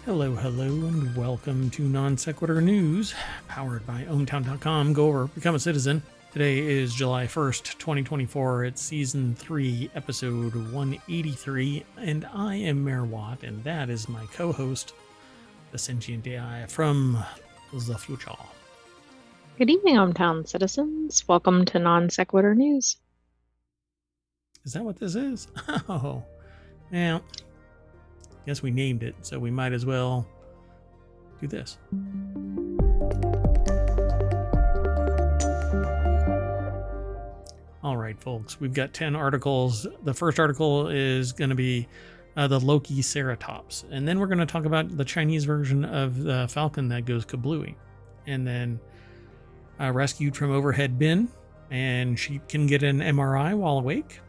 Hello, and welcome to Non Sequitur News, powered by ohmTown.com. Go over, become a citizen. Today is July 1st, 2024. It's Season 3, Episode 183, and I am Mayor Watt, and that is my co-host, the sentient AI from the future. Good evening, ohmTown citizens. Welcome to Non Sequitur News. Is that what this is? Oh, yeah. Guess we named it, so we might as well do this. All right, folks, we've got 10 articles. The first article is going to be the Lokiceratops, and then we're going to talk about the Chinese version of the Falcon that goes cahblooie, and then rescued from overhead bin, and she can get an MRI while awake,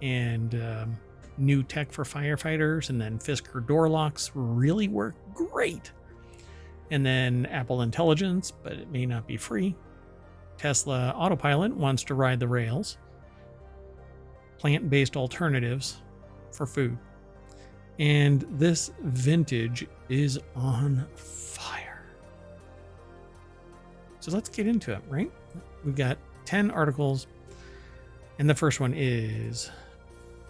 and new tech for firefighters, and then Fisker door locks really work great. And then Apple Intelligence, but it may not be free. Tesla Autopilot wants to ride the rails. Plant-based alternatives for food. And this vintage is on fire. So let's get into it, right? We've got 10 articles. And the first one is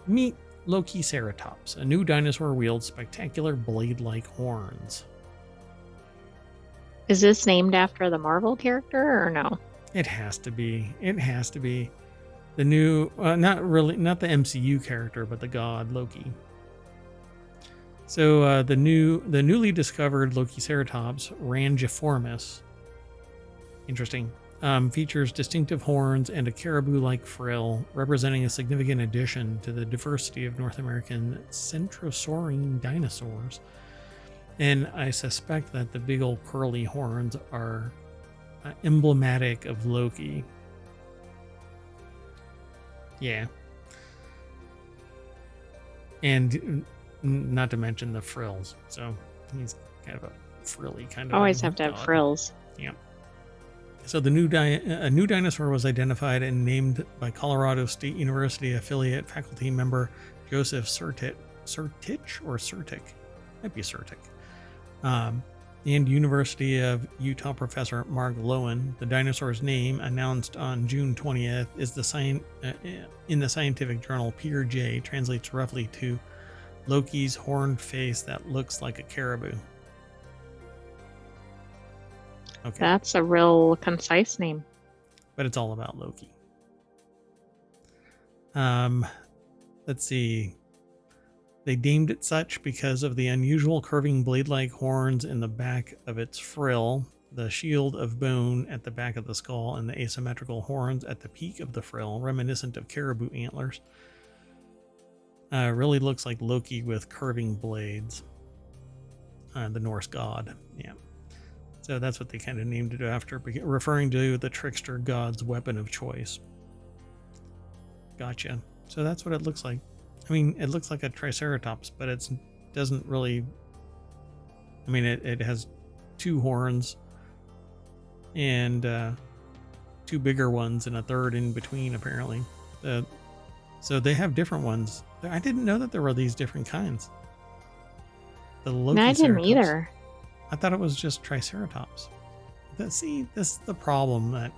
Meet Lokiceratops, a new dinosaur wields spectacular blade-like horns. Is this named after the Marvel character or no? It has to be. It has to be. The new, not the MCU character, but the god Loki. So the newly discovered Lokiceratops rangiformis, interesting, features distinctive horns and a caribou-like frill, representing a significant addition to the diversity of North American centrosaurine dinosaurs. And I suspect that the big old curly horns are emblematic of Loki. Yeah. And not to mention the frills. So he's kind of a frilly kind of. Always have to have frills. Yeah. So the new a new dinosaur was identified and named by Colorado State University affiliate faculty member Joseph Sertic, might be Sertic, and University of Utah professor Mark Lowen. The dinosaur's name, announced on June 20th, is in the scientific journal Peer J, translates roughly to Loki's horned face that looks like a caribou. Okay. That's a real concise name. But it's all about Loki. Let's see. They deemed it such because of the unusual curving blade-like horns in the back of its frill, the shield of bone at the back of the skull, and the asymmetrical horns at the peak of the frill, reminiscent of caribou antlers. Really looks like Loki with curving blades. The Norse god. Yeah. So that's what they kind of named it after, referring to the trickster god's weapon of choice. Gotcha. So that's what it looks like. I mean, it looks like a Triceratops, but it doesn't really... I mean, it has two horns and two bigger ones and a third in between, apparently. So they have different ones. I didn't know that there were these different kinds. The Lokiceratops. I didn't either. I thought it was just Triceratops. See, this is the problem, that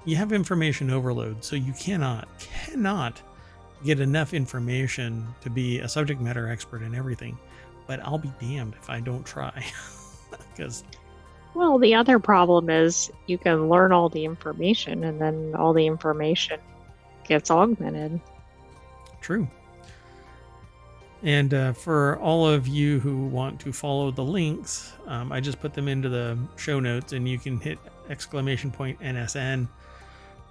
you have information overload, so you cannot get enough information to be a subject matter expert in everything. But I'll be damned if I don't try. Because, well, the other problem is you can learn all the information, and then all the information gets augmented. True. And for all of you who want to follow the links, I just put them into the show notes, and you can hit !NSN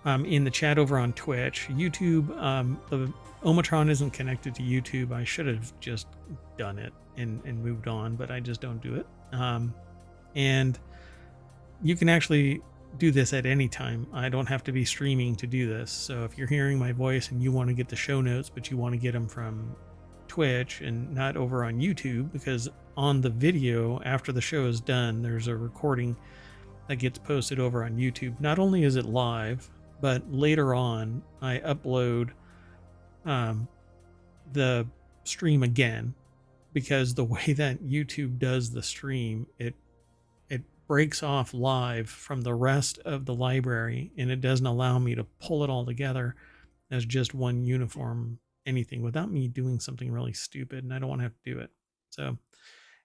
in the chat over on Twitch. YouTube, the ohmTown isn't connected to YouTube. I should have just done it and moved on, but I just don't do it. And you can actually do this at any time. I don't have to be streaming to do this. So if you're hearing my voice and you want to get the show notes, but you want to get them from Twitch and not over on YouTube, because on the video after the show is done, there's a recording that gets posted over on YouTube. Not only is it live, but later on I upload the stream again because the way that YouTube does the stream, it breaks off live from the rest of the library, and it doesn't allow me to pull it all together as just one uniform anything without me doing something really stupid, and I don't want to have to do it. So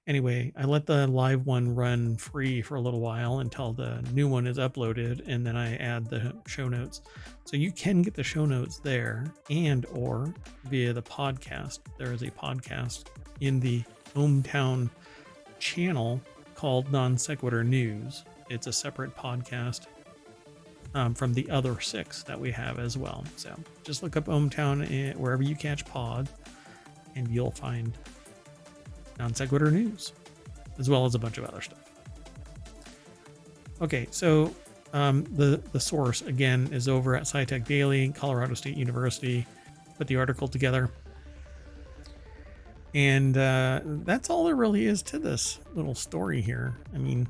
anyway, I let the live one run free for a little while until the new one is uploaded, and then I add the show notes. So you can get the show notes there and or via the podcast. There is a podcast in the ohmTown channel called Non Sequitur News. It's a separate podcast from the other 6 that we have as well. So just look up ohmTown wherever you catch pod, and you'll find Non Sequitur News, as well as a bunch of other stuff. Okay, so the source, again, is over at SciTech Daily, Colorado State University. Put the article together. And that's all there really is to this little story here. I mean,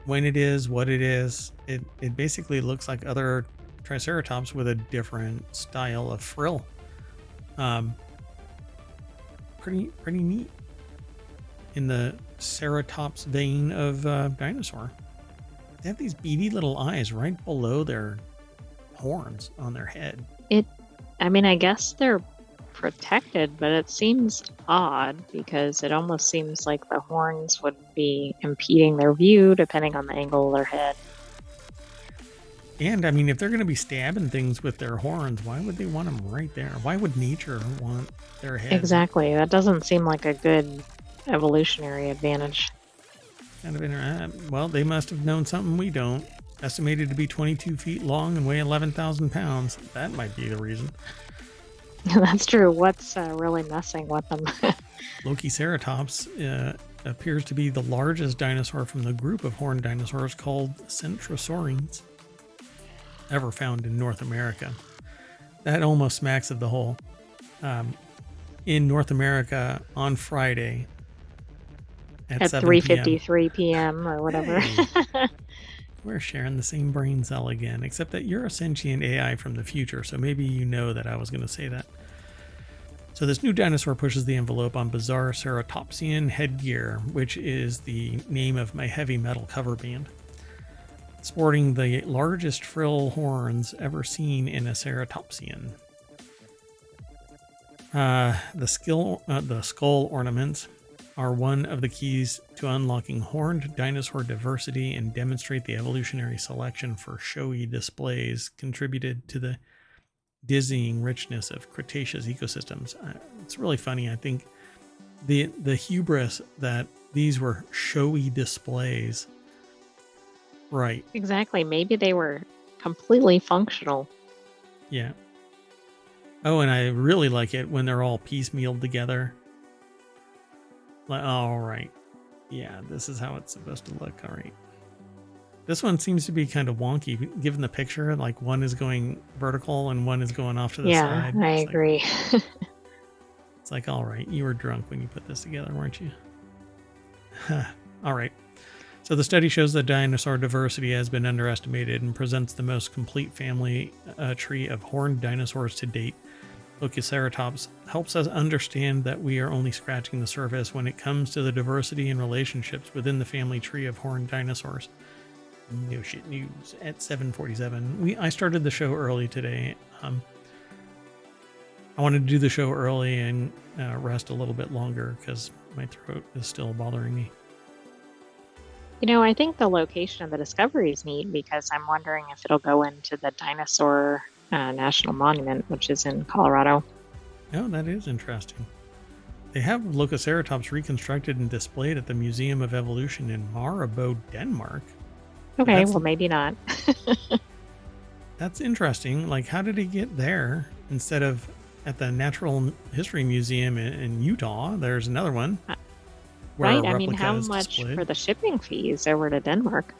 when it is, what it is, it basically looks like other Triceratops with a different style of frill. Pretty neat in the Ceratops vein of dinosaur. They have these beady little eyes right below their horns on their head. I guess they're protected, but it seems odd because it almost seems like the horns would be impeding their view depending on the angle of their head. And I mean, if they're going to be stabbing things with their horns, why would they want them right there? Why would nature want their head? Exactly. That doesn't seem like a good evolutionary advantage. Kind of well, they must have known something we don't. Estimated to be 22 feet long and weigh 11,000 pounds. That might be the reason. That's true. What's really messing with them? Lokiceratops appears to be the largest dinosaur from the group of horned dinosaurs called centrosaurines ever found in North America. That almost smacks of the whole. In North America on Friday at 3:53 p.m. or whatever. Hey, we're sharing the same brain cell again, except that you're a sentient AI from the future, so maybe you know that I was going to say that. So this new dinosaur pushes the envelope on bizarre ceratopsian headgear, which is the name of my heavy metal cover band. Sporting the largest frill horns ever seen in a ceratopsian. The skull ornaments are one of the keys to unlocking horned dinosaur diversity and demonstrate the evolutionary selection for showy displays contributed to the dizzying richness of Cretaceous ecosystems. It's really funny. I think the hubris that these were showy displays. Right. Exactly. Maybe they were completely functional. Yeah. Oh, and I really like it when they're all piecemealed together. Like, all right. Yeah, this is how it's supposed to look. All right. This one seems to be kind of wonky, given the picture. Like one is going vertical and one is going off to the side. Yeah, I agree. It's like, all right, you were drunk when you put this together, weren't you? All right. So the study shows that dinosaur diversity has been underestimated and presents the most complete family tree of horned dinosaurs to date. Lokiceratops helps us understand that we are only scratching the surface when it comes to the diversity and relationships within the family tree of horned dinosaurs. No shit news at 7:47. I started the show early today. I wanted to do the show early and rest a little bit longer because my throat is still bothering me. I think the location of the discovery is neat because I'm wondering if it'll go into the dinosaur National Monument, which is in Colorado. Oh, that is interesting. They have Lokiceratops reconstructed and displayed at the Museum of Evolution in Marabou, Denmark. Okay, well, maybe not. That's interesting. Like, how did he get there instead of at the Natural History Museum in Utah? There's another one. Right, I mean, how much for the shipping fees over to Denmark?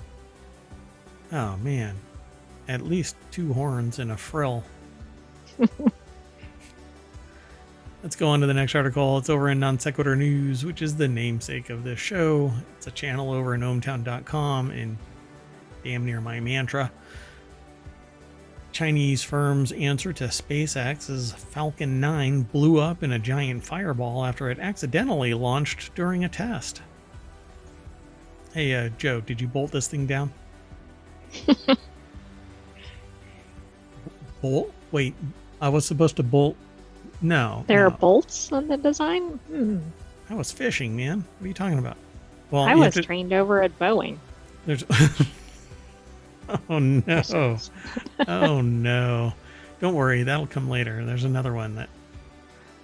Oh, man. At least 2 horns and a frill. Let's go on to the next article. It's over in Non Sequitur News, which is the namesake of this show. It's a channel over in ohmTown.com and damn near my mantra. Chinese firm's answer to SpaceX's Falcon 9 blew up in a giant fireball after it accidentally launched during a test. Hey, Joe, did you bolt this thing down? Bolt? Wait, I was supposed to bolt. No. There are bolts on the design? I was fishing, man. What are you talking about? Well, I was trained over at Boeing. There's. Oh no. Oh no. Don't worry, that'll come later. There's another one that.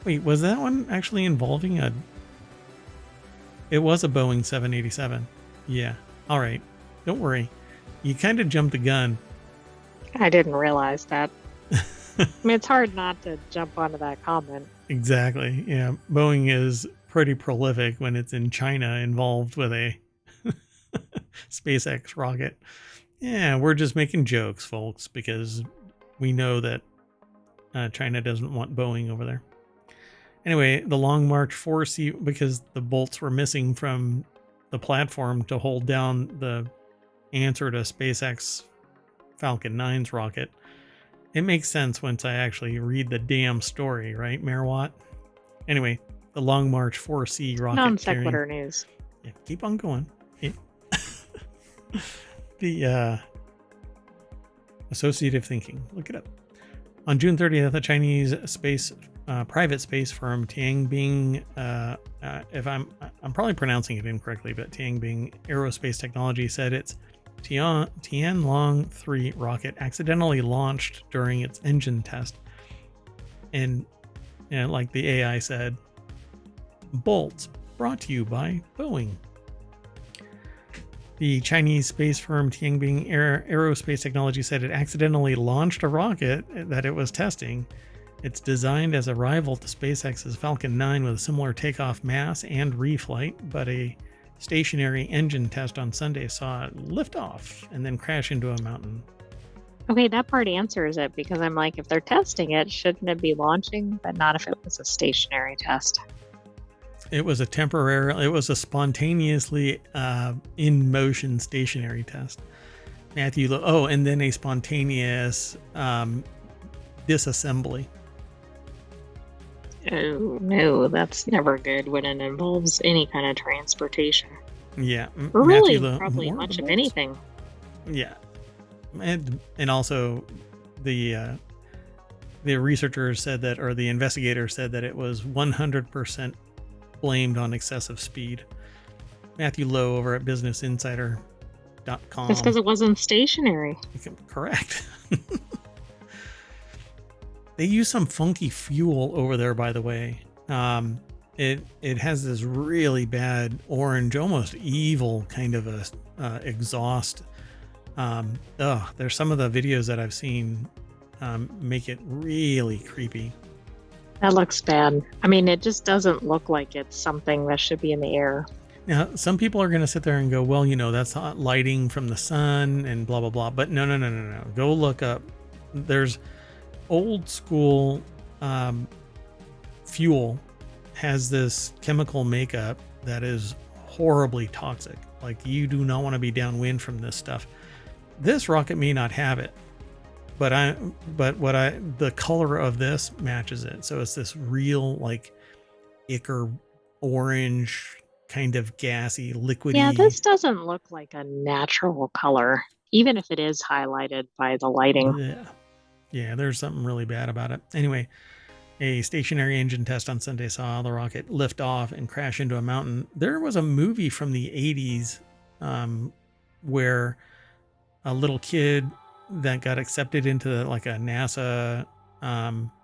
Wait, was that one actually involving a. It was a Boeing 787. Yeah. All right. Don't worry. You kind of jumped the gun. I didn't realize that. I mean, it's hard not to jump onto that comment. Exactly. Yeah. Boeing is pretty prolific when it's in China involved with a SpaceX rocket. Yeah, we're just making jokes, folks, because we know that China doesn't want Boeing over there. Anyway, the Long March 4C, because the bolts were missing from the platform to hold down the answer to SpaceX Falcon 9's rocket. It makes sense once I actually read the damn story, right, Mayor Watt? Anyway, the Long March 4C rocket. Non-sequitur news. Yeah, keep on going. Yeah. The associative thinking. Look it up. On June 30th, the Chinese private space firm Tianbing, if I'm probably pronouncing it incorrectly, but Tianbing Aerospace Technology said its Tianlong 3 rocket accidentally launched during its engine test. And like the AI said, bolts brought to you by Boeing. The Chinese space firm Tianbing Aerospace Technology said it accidentally launched a rocket that it was testing. It's designed as a rival to SpaceX's Falcon 9 with a similar takeoff mass and reflight, but a stationary engine test on Sunday saw it lift off and then crash into a mountain. Okay, that part answers it, because I'm like, if they're testing it, shouldn't it be launching? But not if it was a stationary test. It was a spontaneously in motion stationary test. Matthew, and then a spontaneous disassembly. Oh no, that's never good when it involves any kind of transportation. Yeah, or really, probably much of anything. Yeah, and also the researchers said that, or the investigator said that it was 100% blamed on excessive speed. Matthew Lowe over at BusinessInsider.com. That's because it wasn't stationary. Correct. They use some funky fuel over there, by the way. It has this really bad orange, almost evil kind of a exhaust. There's some of the videos that I've seen make it really creepy. That looks bad. I mean, it just doesn't look like it's something that should be in the air. Now, some people are going to sit there and go, well, that's hot lighting from the sun and blah, blah, blah. But no. Go look up. There's old school fuel has this chemical makeup that is horribly toxic. Like, you do not want to be downwind from this stuff. This rocket may not have it, but the color of this matches it. So it's this real like ichor orange, kind of gassy, liquidy. Yeah, this doesn't look like a natural color, even if it is highlighted by the lighting. Yeah, there's something really bad about it. Anyway, a stationary engine test on Sunday saw the rocket lift off and crash into a mountain. There was a movie from the 80s where a little kid that got accepted into like a NASA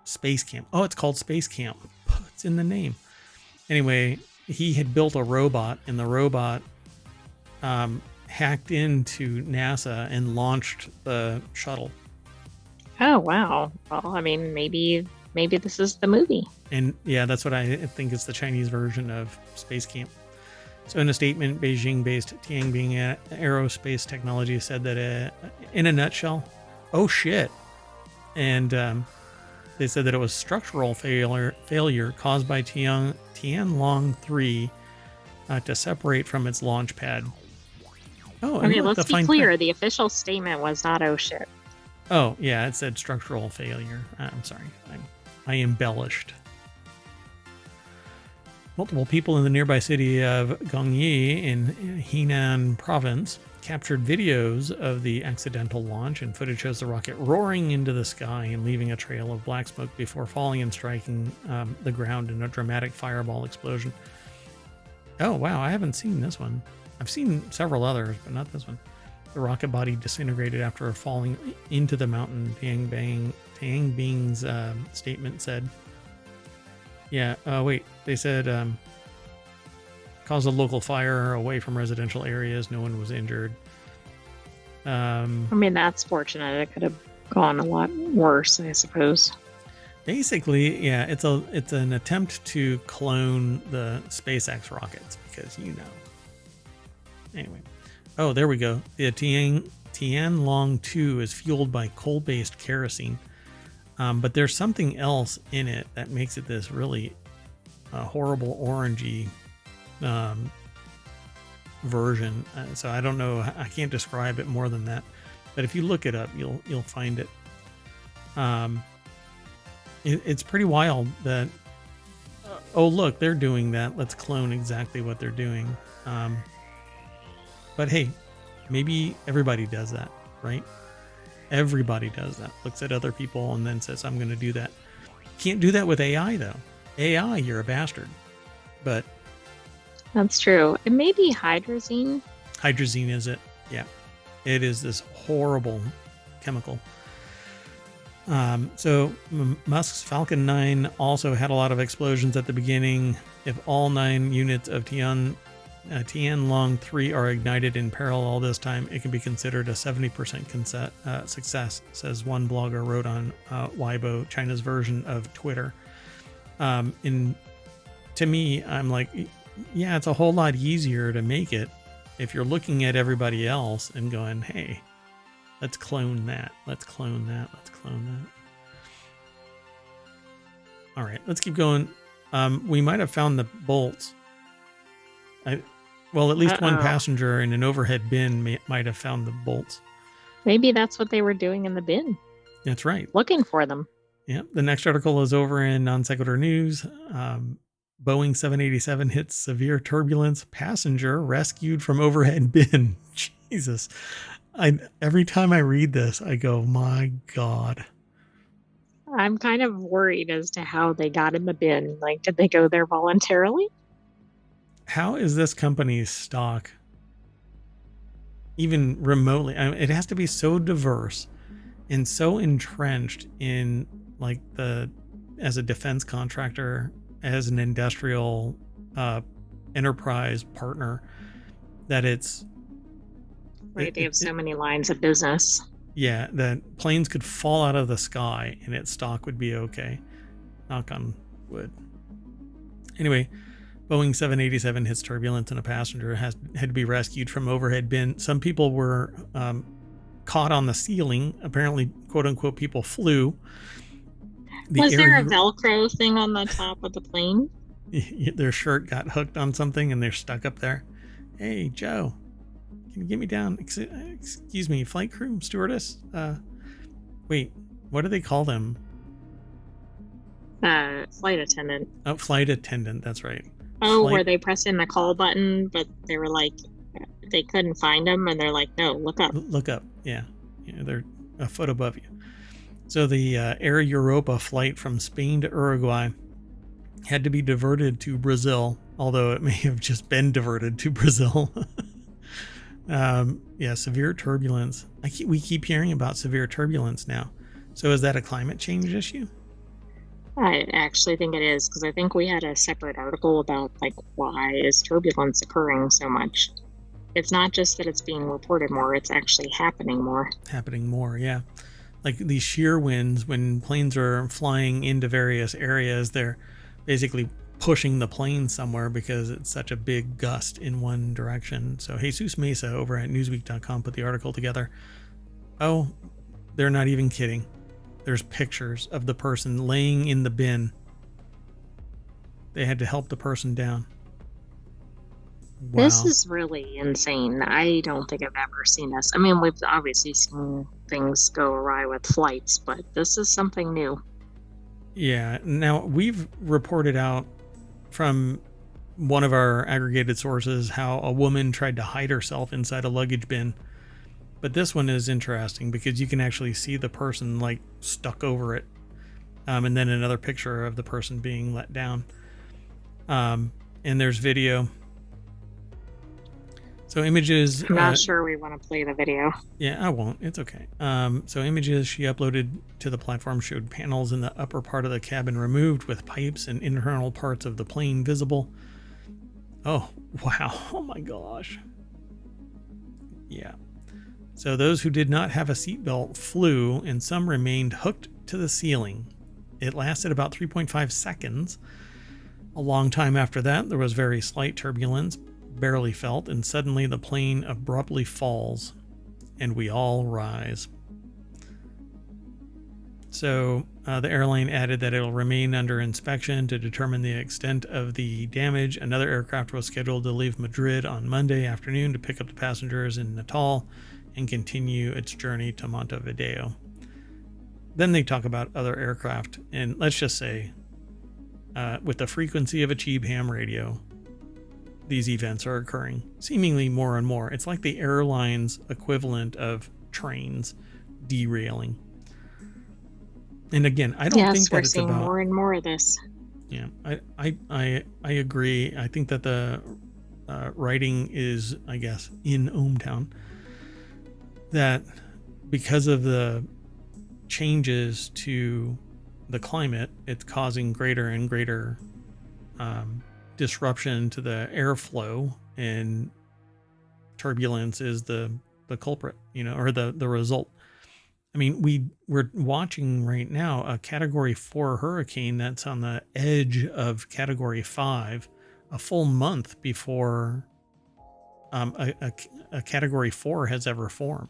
space camp. Oh, it's called Space Camp. It's in the name. Anyway, he had built a robot, and the robot hacked into NASA and launched the shuttle. Oh, wow. Well, I mean, maybe this is the movie. And yeah, that's what I think is the Chinese version of Space Camp. So in a statement, Beijing-based Tianbing Aerospace Technology said that in a nutshell, oh shit. And they said that it was structural failure caused by Tianlong 3 to separate from its launch pad. Oh, okay, let's be clear. The official statement was not oh shit. Oh, yeah, it said structural failure. I'm sorry. I embellished. Multiple people in the nearby city of Gongyi in Henan province captured videos of the accidental launch, and footage shows the rocket roaring into the sky and leaving a trail of black smoke before falling and striking the ground in a dramatic fireball explosion. Oh, wow, I haven't seen this one. I've seen several others, but not this one. The rocket body disintegrated after falling into the mountain, Tang Bing's statement said. Yeah, wait, they said caused a local fire away from residential areas. No one was injured. I mean, that's fortunate. It could have gone a lot worse, I suppose. Basically, yeah, it's an attempt to clone the SpaceX rockets because, you know. Anyway. Oh, there we go. The Tianlong 2 is fueled by coal-based kerosene. But there's something else in it that makes it this really horrible orangey version. So I don't know. I can't describe it more than that. But if you look it up, you'll find it. It's pretty wild that. Oh, look, they're doing that. Let's clone exactly what they're doing. But hey, maybe everybody does that, right? Everybody does that. Looks at other people and then says, I'm going to do that. Can't do that with AI, though. AI, you're a bastard. But that's true. It may be hydrazine. Hydrazine is it. Yeah. It is this horrible chemical. So Musk's Falcon 9 also had a lot of explosions at the beginning. If all 9 units of Tianlong 3 are ignited in parallel this time, it can be considered a 70% success, says one blogger wrote on Weibo, China's version of Twitter. To me, I'm like, yeah, it's a whole lot easier to make it if you're looking at everybody else and going, hey, let's clone that. Let's clone that. Let's clone that. All right, let's keep going. We might have found the bolts. Well, at least one passenger in an overhead bin might have found the bolts. Maybe that's what they were doing in the bin. That's right. Looking for them. Yeah. The next article is over in Non-Sequitur News. Boeing 787 hits severe turbulence. Passenger rescued from overhead bin. Jesus. Every time I read this, I go, my God. I'm kind of worried as to how they got in the bin. Like, did they go there voluntarily? How is this company's stock even remotely? I mean, it has to be so diverse and so entrenched in like as a defense contractor, as an industrial enterprise partner, that it's right. They have so many lines of business. Yeah, that planes could fall out of the sky and its stock would be okay. Knock on wood. Anyway, Boeing 787 hits turbulence and a passenger had to be rescued from overhead bin. Some people were caught on the ceiling. Apparently, quote unquote, people flew. Was there a Velcro thing on the top of the plane? Their shirt got hooked on something and they're stuck up there. Hey, Joe, can you get me down? Excuse me, flight crew, stewardess. Wait, what do they call them? Flight attendant. Oh, flight attendant. That's right. Oh, where they press in the call button, but they were like, they couldn't find them, and they're like, no, look up. Look up. Yeah. They're a foot above you. So the Air Europa flight from Spain to Uruguay had to be diverted to Brazil, although it may have just been diverted to Brazil. Yeah, severe turbulence. We keep hearing about severe turbulence now. So is that a climate change issue? I actually think it is, because I think we had a separate article about like why is turbulence occurring so much. It's not just that it's being reported more, it's actually happening more. Happening more, yeah. Like these shear winds, when planes are flying into various areas, they're basically pushing the plane somewhere because it's such a big gust in one direction. So Jesus Mesa over at Newsweek.com put the article together. Oh, they're not even kidding. There's pictures of the person laying in the bin. They had to help the person down. Wow. This is really insane. I don't think I've ever seen this. I mean, we've obviously seen things go awry with flights, but this is something new. Yeah. Now, we've reported out from one of our aggregated sources how a woman tried to hide herself inside a luggage bin. But this one is interesting because you can actually see the person like stuck over it. And then another picture of the person being let down. And there's video. So images. I'm not sure we want to play the video. Yeah, I won't. It's okay. So images she uploaded to the platform showed panels in the upper part of the cabin removed with pipes and internal parts of the plane visible. Oh, wow. Oh my gosh. Yeah. So those who did not have a seatbelt flew, and some remained hooked to the ceiling. It lasted about 3.5 seconds. A long time after that, there was very slight turbulence, barely felt, and suddenly the plane abruptly falls, and we all rise. So the airline added that it'll remain under inspection to determine the extent of the damage. Another aircraft was scheduled to leave Madrid on Monday afternoon to pick up the passengers in Natal and continue its journey to Montevideo. Then they talk about other aircraft, and let's just say, with the frequency of a cheap ham radio, these events are occurring seemingly more and more. It's like the airline's equivalent of trains derailing. And again, I don't think that it's about... Yes, we're seeing more and more of this. Yeah, I agree. I think that the writing is, I guess, in ohmTown, that because of the changes to the climate, it's causing greater and greater disruption to the airflow, and turbulence is the culprit, or the result. I mean, we're watching right now a Category 4 hurricane that's on the edge of Category 5, a full month before a Category 4 has ever formed.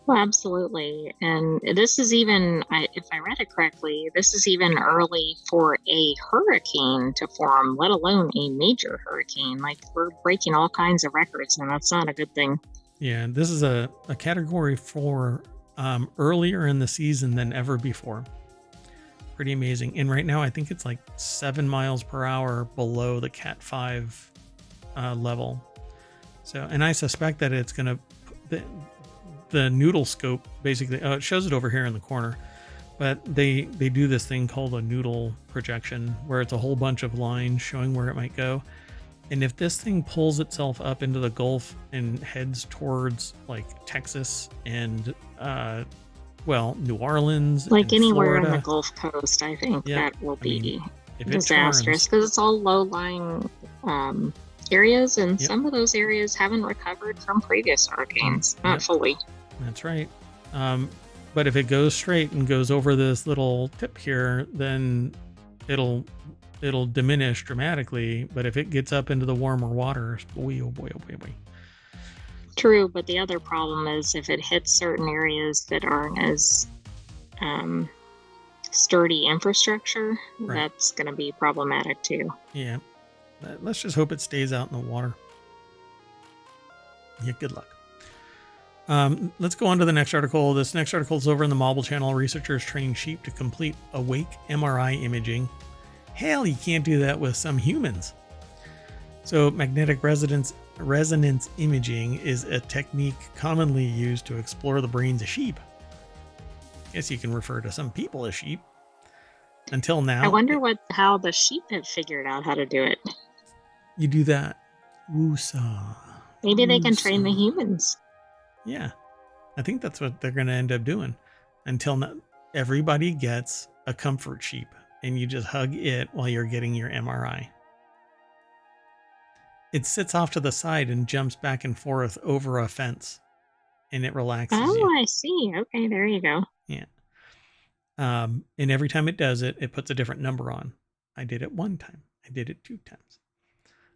Well, absolutely. And this is even, if I read it correctly, this is even early for a hurricane to form, let alone a major hurricane. Like, we're breaking all kinds of records, and that's not a good thing. Yeah, this is a Category 4 earlier in the season than ever before. Pretty amazing. And right now, I think it's like 7 miles per hour below the Cat 5 level. So, and I suspect that it's going to... The noodle scope, basically, it shows it over here in the corner, but they do this thing called a noodle projection, where it's a whole bunch of lines showing where it might go. And if this thing pulls itself up into the Gulf and heads towards like Texas and New Orleans, like anywhere Florida, in the Gulf Coast, I think that will be disastrous, because it's all low-lying areas, and some of those areas haven't recovered from previous hurricanes, not fully. That's right. But if it goes straight and goes over this little tip here, then it'll diminish dramatically. But if it gets up into the warmer waters, boy, oh boy, oh boy, oh boy. True, but the other problem is if it hits certain areas that aren't as sturdy infrastructure, that's going to be problematic too. Yeah. Let's just hope it stays out in the water. Yeah, good luck. Let's go on to the next article. This next article is over in the Mobile Channel. Researchers train sheep to complete awake MRI imaging. Hell, you can't do that with some humans. So magnetic resonance imaging is a technique commonly used to explore the brains of sheep. I guess you can refer to some people as sheep. Until now. I wonder how the sheep have figured out how to do it. You do that. Woosah. Maybe they can train the humans. Yeah. I think that's what they're going to end up doing. Until now, everybody gets a comfort sheep, and you just hug it while you're getting your MRI. It sits off to the side and jumps back and forth over a fence, and it relaxes you. Oh, I see. Okay, there you go. Yeah. And every time it does it, it puts a different number on. I did it 1 time. I did it 2 times.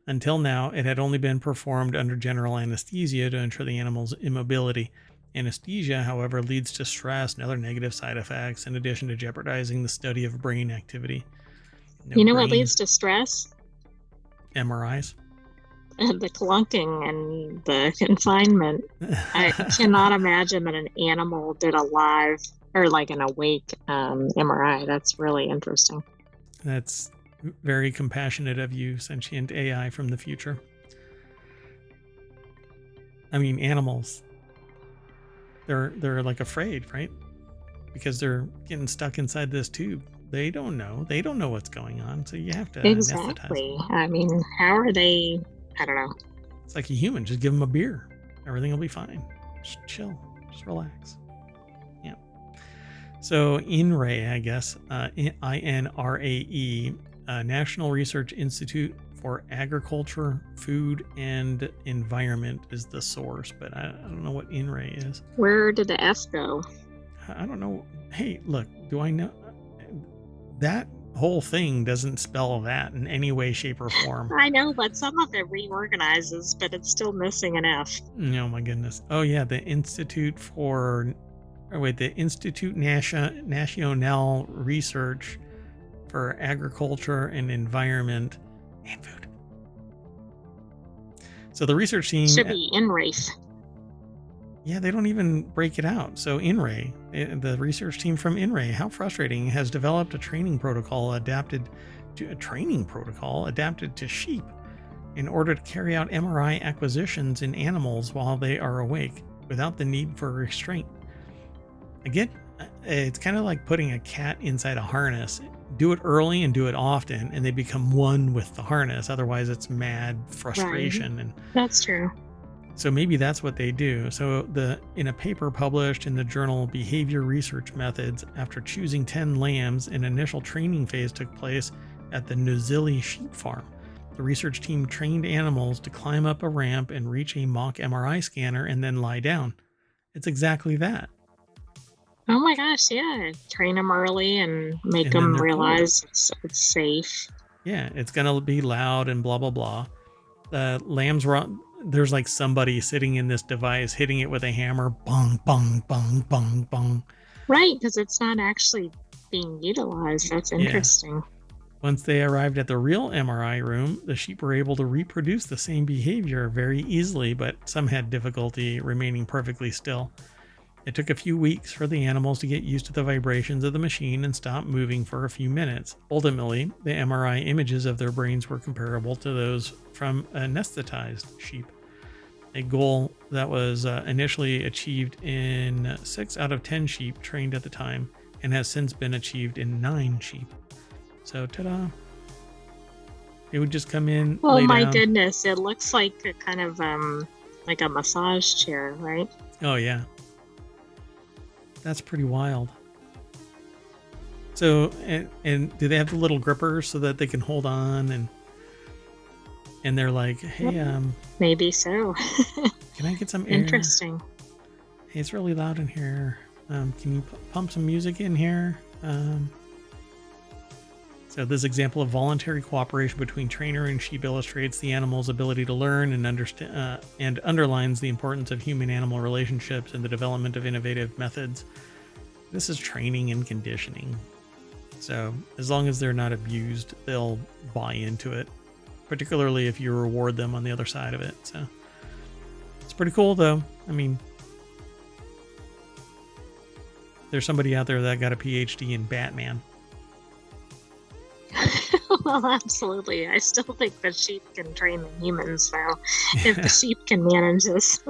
Until now, it had only been performed under general anesthesia to ensure the animal's immobility. Anesthesia, however, leads to stress and other negative side effects, in addition to jeopardizing the study of brain activity. What leads to stress? MRIs. the clunking and the confinement. I cannot imagine that an animal did a live or like an awake MRI. That's really interesting. That's very compassionate of you, sentient AI from the future. I mean, animals. They're like afraid, right? Because they're getting stuck inside this tube. They don't know. They don't know what's going on. So you have to Exactly. I mean, how are they? I don't know. It's like a human. Just give them a beer. Everything will be fine. Just chill. Just relax. Yeah. So INRAE, I guess, INRAE, National Research Institute for Agriculture, Food, and Environment is the source, but I don't know what INRAE is. Where did the F go? I don't know. Hey, look, do I know? That whole thing doesn't spell that in any way, shape, or form. I know, but some of it reorganizes, but it's still missing an F. Oh my goodness. Oh yeah, the Institute National Research for Agriculture and Environment and Food. So the research team should be INRAE. Yeah, they don't even break it out. So INRAE, the research team from INRAE, how frustrating, has developed a training protocol adapted to sheep in order to carry out MRI acquisitions in animals while they are awake without the need for restraint. Again, it's kind of like putting a cat inside a harness. Do it early and do it often, and they become one with the harness. Otherwise, it's mad frustration. Right. And that's true. So maybe that's what they do. So in a paper published in the journal Behavior Research Methods, after choosing 10 lambs, an initial training phase took place at the Nuzili sheep farm. The research team trained animals to climb up a ramp and reach a mock MRI scanner and then lie down. It's exactly that. Oh my gosh, yeah. Train them early and make them realize it's safe. Yeah, it's going to be loud and blah, blah, blah. The lambs were on... There's like somebody sitting in this device hitting it with a hammer, bong, bong, bong, bong, bong. Right, because it's not actually being utilized. That's interesting. Yeah. Once they arrived at the real MRI room, the sheep were able to reproduce the same behavior very easily, but some had difficulty remaining perfectly still. It took a few weeks for the animals to get used to the vibrations of the machine and stop moving for a few minutes. Ultimately, the MRI images of their brains were comparable to those from anesthetized sheep, a goal that was initially achieved in 6 out of 10 sheep trained at the time and has since been achieved in 9 sheep. So, ta-da! It would just come in. Oh my goodness! It looks like a kind of like a massage chair, right? Oh yeah. That's pretty wild. So, and do they have the little grippers so that they can hold on and they're like, hey, maybe so. Can I get some air? Interesting. Hey, it's really loud in here. Can you pump some music in here? So this example of voluntary cooperation between trainer and sheep illustrates the animal's ability to learn and understand, and underlines the importance of human-animal relationships and the development of innovative methods. This is training and conditioning. So as long as they're not abused, they'll buy into it, particularly if you reward them on the other side of it. So it's pretty cool, though. I mean, there's somebody out there that got a PhD in Batman. Well, absolutely. I still think the sheep can train the humans, so if the sheep can manage this.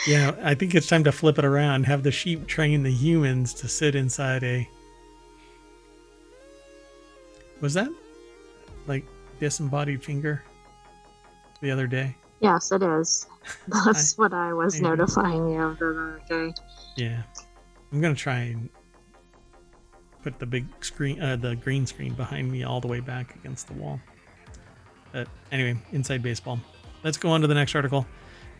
Yeah, I think it's time to flip it around. Have the sheep train the humans to sit inside a... Was that like disembodied finger the other day? Yes, it is. That's what I was notifying you of the other day. Yeah. I'm going to try and put the big screen, the green screen behind me all the way back against the wall. But anyway, inside baseball. Let's go on to the next article.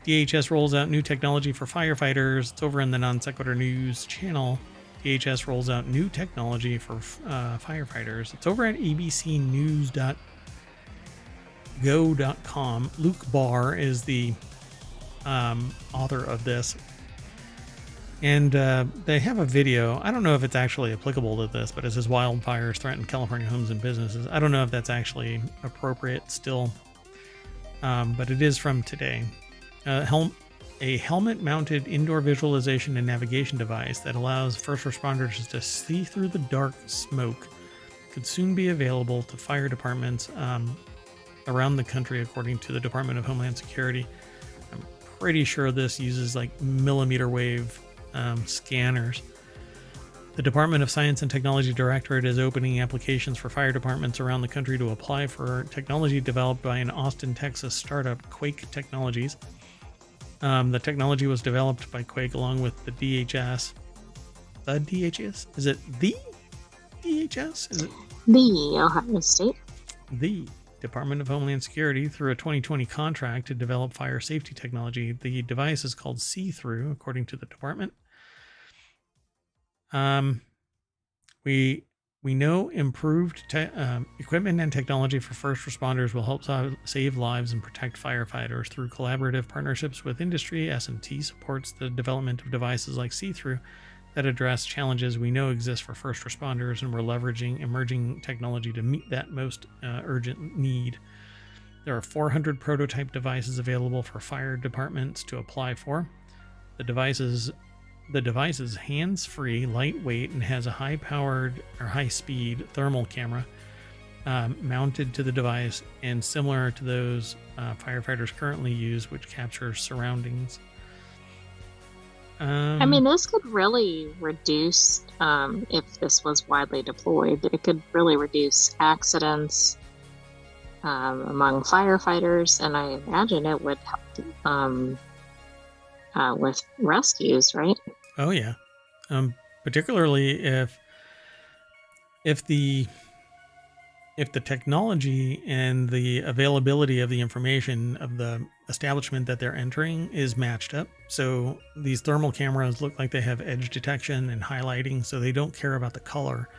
DHS rolls out new technology for firefighters. It's over in the Non Sequitur News channel. DHS rolls out new technology for firefighters. It's over at abcnews.go.com. Luke Barr is the author of this. And they have a video. I don't know if it's actually applicable to this, but it says wildfires threaten California homes and businesses. I don't know if that's actually appropriate still. but it is from today. A helmet-mounted indoor visualization and navigation device that allows first responders to see through the dark smoke could soon be available to fire departments around the country, according to the Department of Homeland Security. I'm pretty sure this uses like millimeter wave scanners. The Department of Science and Technology Directorate is opening applications for fire departments around the country to apply for technology developed by an Austin, Texas startup, Quake Technologies. The technology was developed by Quake along with the DHS. The DHS? Is it the DHS? Is it the Ohio State? The Department of Homeland Security through a 2020 contract to develop fire safety technology. The device is called See-Through, according to the department. We know improved equipment and technology for first responders will help save lives and protect firefighters. Through collaborative partnerships with industry, S&T supports the development of devices like See-Through that address challenges we know exist for first responders, and we're leveraging emerging technology to meet that most urgent need. There are 400 prototype devices available for fire departments to apply for. The device is hands-free, lightweight, and has a high-powered or high-speed thermal camera mounted to the device, and similar to those firefighters currently use, which captures surroundings. I mean, this could really reduce, if this was widely deployed, it could really reduce accidents among firefighters, and I imagine it would help with rescues, right? Oh yeah, particularly if the technology and the availability of the information of the establishment that they're entering is matched up. So these thermal cameras look like they have edge detection and highlighting, so they don't care about the color.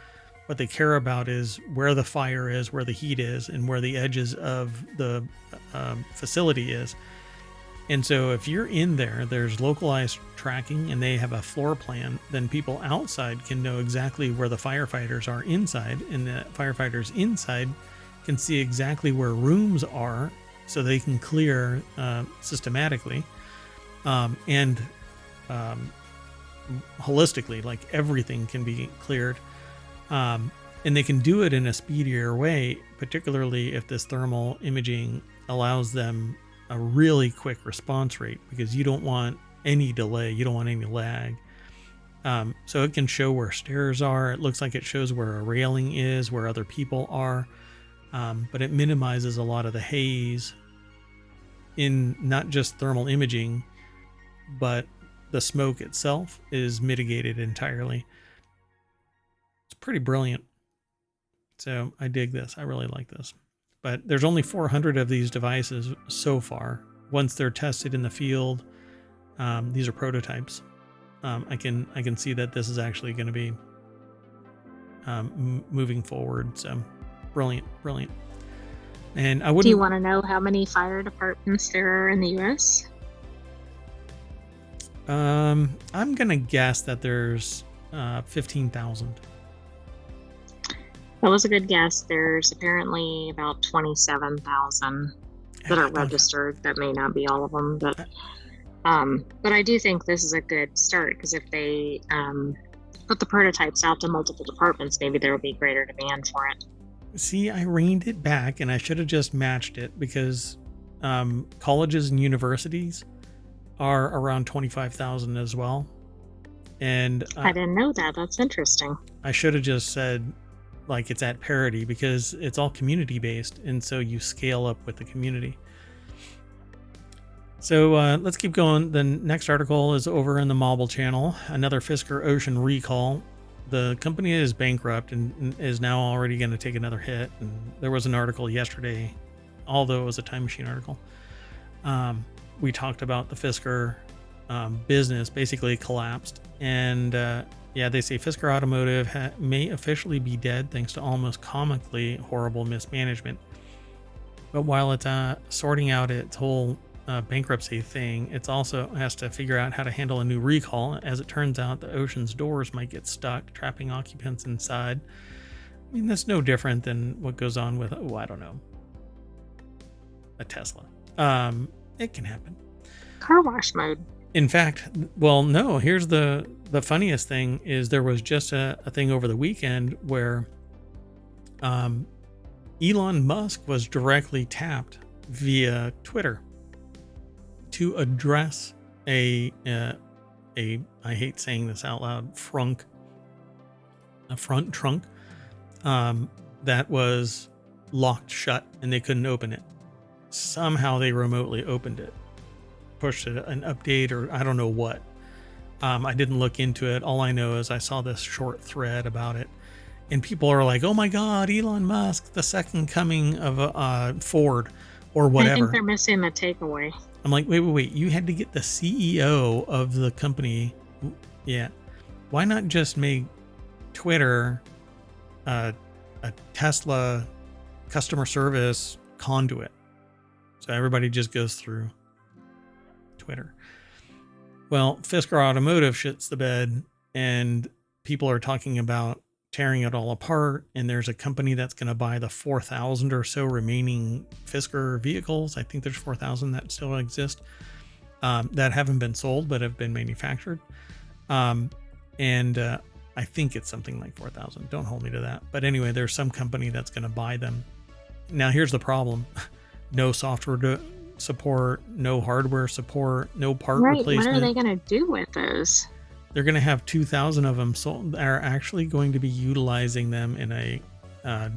What they care about is where the fire is, where the heat is, and where the edges of the facility is. And so if you're in there, there's localized tracking and they have a floor plan, then people outside can know exactly where the firefighters are inside, and the firefighters inside can see exactly where rooms are so they can clear systematically and holistically, like everything can be cleared. And they can do it in a speedier way, particularly if this thermal imaging allows them a really quick response rate, because you don't want any delay, you don't want any lag. So it can show where stairs are. It looks like it shows where a railing is, where other people are, but it minimizes a lot of the haze in not just thermal imaging, but the smoke itself is mitigated entirely. It's pretty brilliant. So I dig this. I really like this. But there's only 400 of these devices so far. Once they're tested in the field, these are prototypes. I can see that this is actually going to be moving forward. So brilliant. And I wouldn't. Do you want to know how many fire departments there are in the U.S.? I'm gonna guess that there's 15,000. That was a good guess. There's apparently about 27,000 that are registered. That may not be all of them, but I do think this is a good start, because if they put the prototypes out to multiple departments, maybe there will be greater demand for it. See, I reined it back, and I should have just matched it, because colleges and universities are around 25,000 as well. And I didn't know that. That's interesting. I should have just said, like, it's at parity, because it's all community based, and so you scale up with the community. So let's keep going. The next article is over in the Mobile channel. Another Fisker Ocean recall. The company is bankrupt and is now already going to take another hit. And there was an article yesterday, although it was a Time Machine article. We talked about the Fisker business basically collapsed, and they say Fisker Automotive may officially be dead thanks to almost comically horrible mismanagement. But while it's sorting out its whole bankruptcy thing, it also has to figure out how to handle a new recall. As it turns out, the Ocean's doors might get stuck, trapping occupants inside. I mean, that's no different than what goes on with, I don't know, a Tesla. It can happen. Car wash mode. In fact, well, no, here's the funniest thing is there was just a thing over the weekend where Elon Musk was directly tapped via Twitter to address a I hate saying this out loud, a front trunk that was locked shut and they couldn't open it. Somehow they remotely opened it, pushed an update or I don't know what. I didn't look into it. All I know is I saw this short thread about it, and people are like, "Oh my God, Elon Musk, the second coming of Ford, or whatever." I think they're missing the takeaway. I'm like, wait. You had to get the CEO of the company. Yeah. Why not just make Twitter a Tesla customer service conduit? So everybody just goes through Twitter. Well, Fisker Automotive shits the bed and people are talking about tearing it all apart. And there's a company that's going to buy the 4,000 or so remaining Fisker vehicles. I think there's 4,000 that still exist that haven't been sold, but have been manufactured. I think it's something like 4,000. Don't hold me to that. But anyway, there's some company that's going to buy them. Now, here's the problem. No software support, no hardware support, no part replacement. What are they going to do with those? They're going to have 2,000 of them sold. Are actually going to be utilizing them in a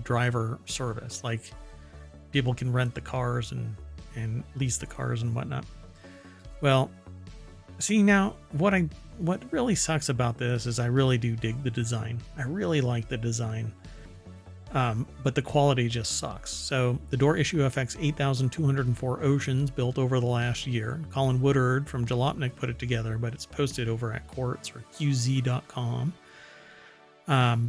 driver service. Like people can rent the cars and lease the cars and whatnot. Well, see now what really sucks about this is I really do dig the design. I really like the design. But the quality just sucks. So the door issue affects 8,204 oceans built over the last year. Colin Woodard from Jalopnik put it together, but it's posted over at Quartz or QZ.com. A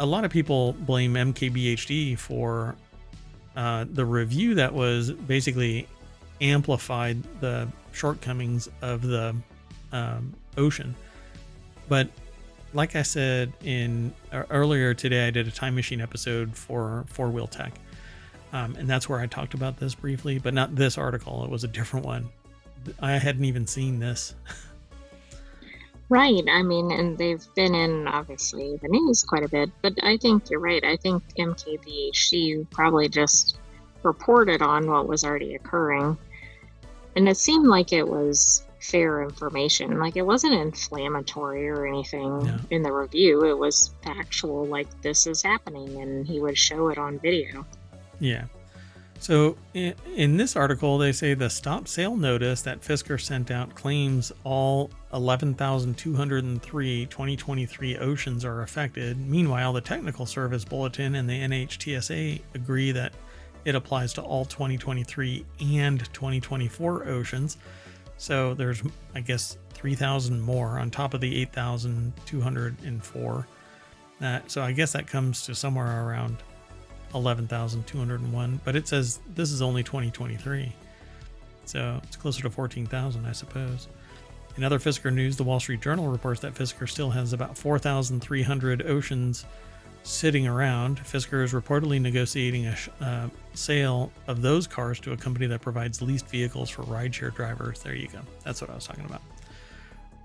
lot of people blame MKBHD for the review that was basically amplified the shortcomings of the ocean. But like I said earlier today, I did a time machine episode for Four Wheel Tech. And that's where I talked about this briefly, but not this article. It was a different one. I hadn't even seen this. Right. I mean, and they've been in, obviously, the news quite a bit, but I think you're right. I think MKBHD probably just reported on what was already occurring. And it seemed like it was fair information. Like it wasn't inflammatory or anything in the review. It was factual, like this is happening, and he would show it on video. Yeah. So in this article, they say the stop sale notice that Fisker sent out claims all 11,203 2023 oceans are affected. Meanwhile, the technical service bulletin and the NHTSA agree that it applies to all 2023 and 2024 oceans. So there's, I guess, 3,000 more on top of the 8,204. So I guess that comes to somewhere around 11,201. But it says this is only 2023. So it's closer to 14,000, I suppose. In other Fisker news, the Wall Street Journal reports that Fisker still has about 4,300 oceans sitting around. Fisker is reportedly negotiating a sale of those cars to a company that provides leased vehicles for rideshare drivers. There you go. That's what I was talking about.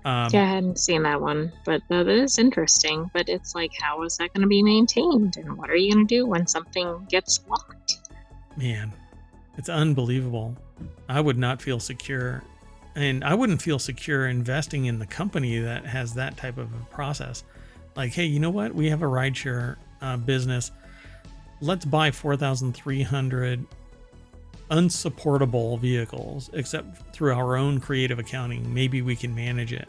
I hadn't seen that one, but that is interesting. But it's like, how is that going to be maintained? And what are you going to do when something gets locked? Man, it's unbelievable. I would not feel secure. And I wouldn't feel secure investing in the company that has that type of a process. Like, hey, you know what? We have a rideshare business. Let's buy 4,300 unsupportable vehicles, except through our own creative accounting. Maybe we can manage it,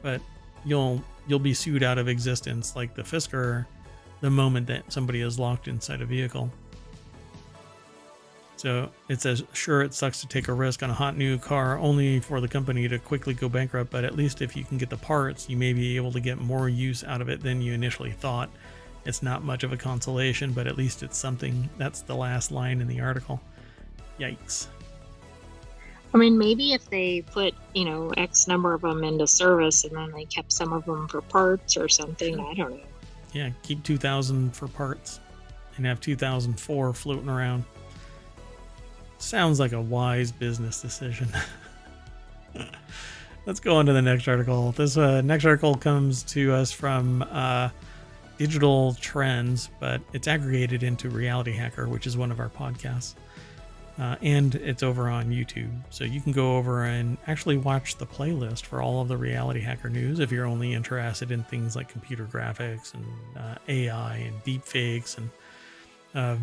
but you'll be sued out of existence like the Fisker the moment that somebody is locked inside a vehicle. So it says, sure, it sucks to take a risk on a hot new car only for the company to quickly go bankrupt, but at least if you can get the parts, you may be able to get more use out of it than you initially thought. It's not much of a consolation, but at least it's something. That's the last line in the article. Yikes. I mean, maybe if they put, X number of them into service and then they kept some of them for parts or something, I don't know. Yeah, keep 2,000 for parts and have 2,004 floating around. Sounds like a wise business decision. Let's go on to the next article. This next article comes to us from Digital Trends, but it's aggregated into Reality Hacker, which is one of our podcasts. And it's over on YouTube. So you can go over and actually watch the playlist for all of the Reality Hacker news if you're only interested in things like computer graphics and AI and deepfakes and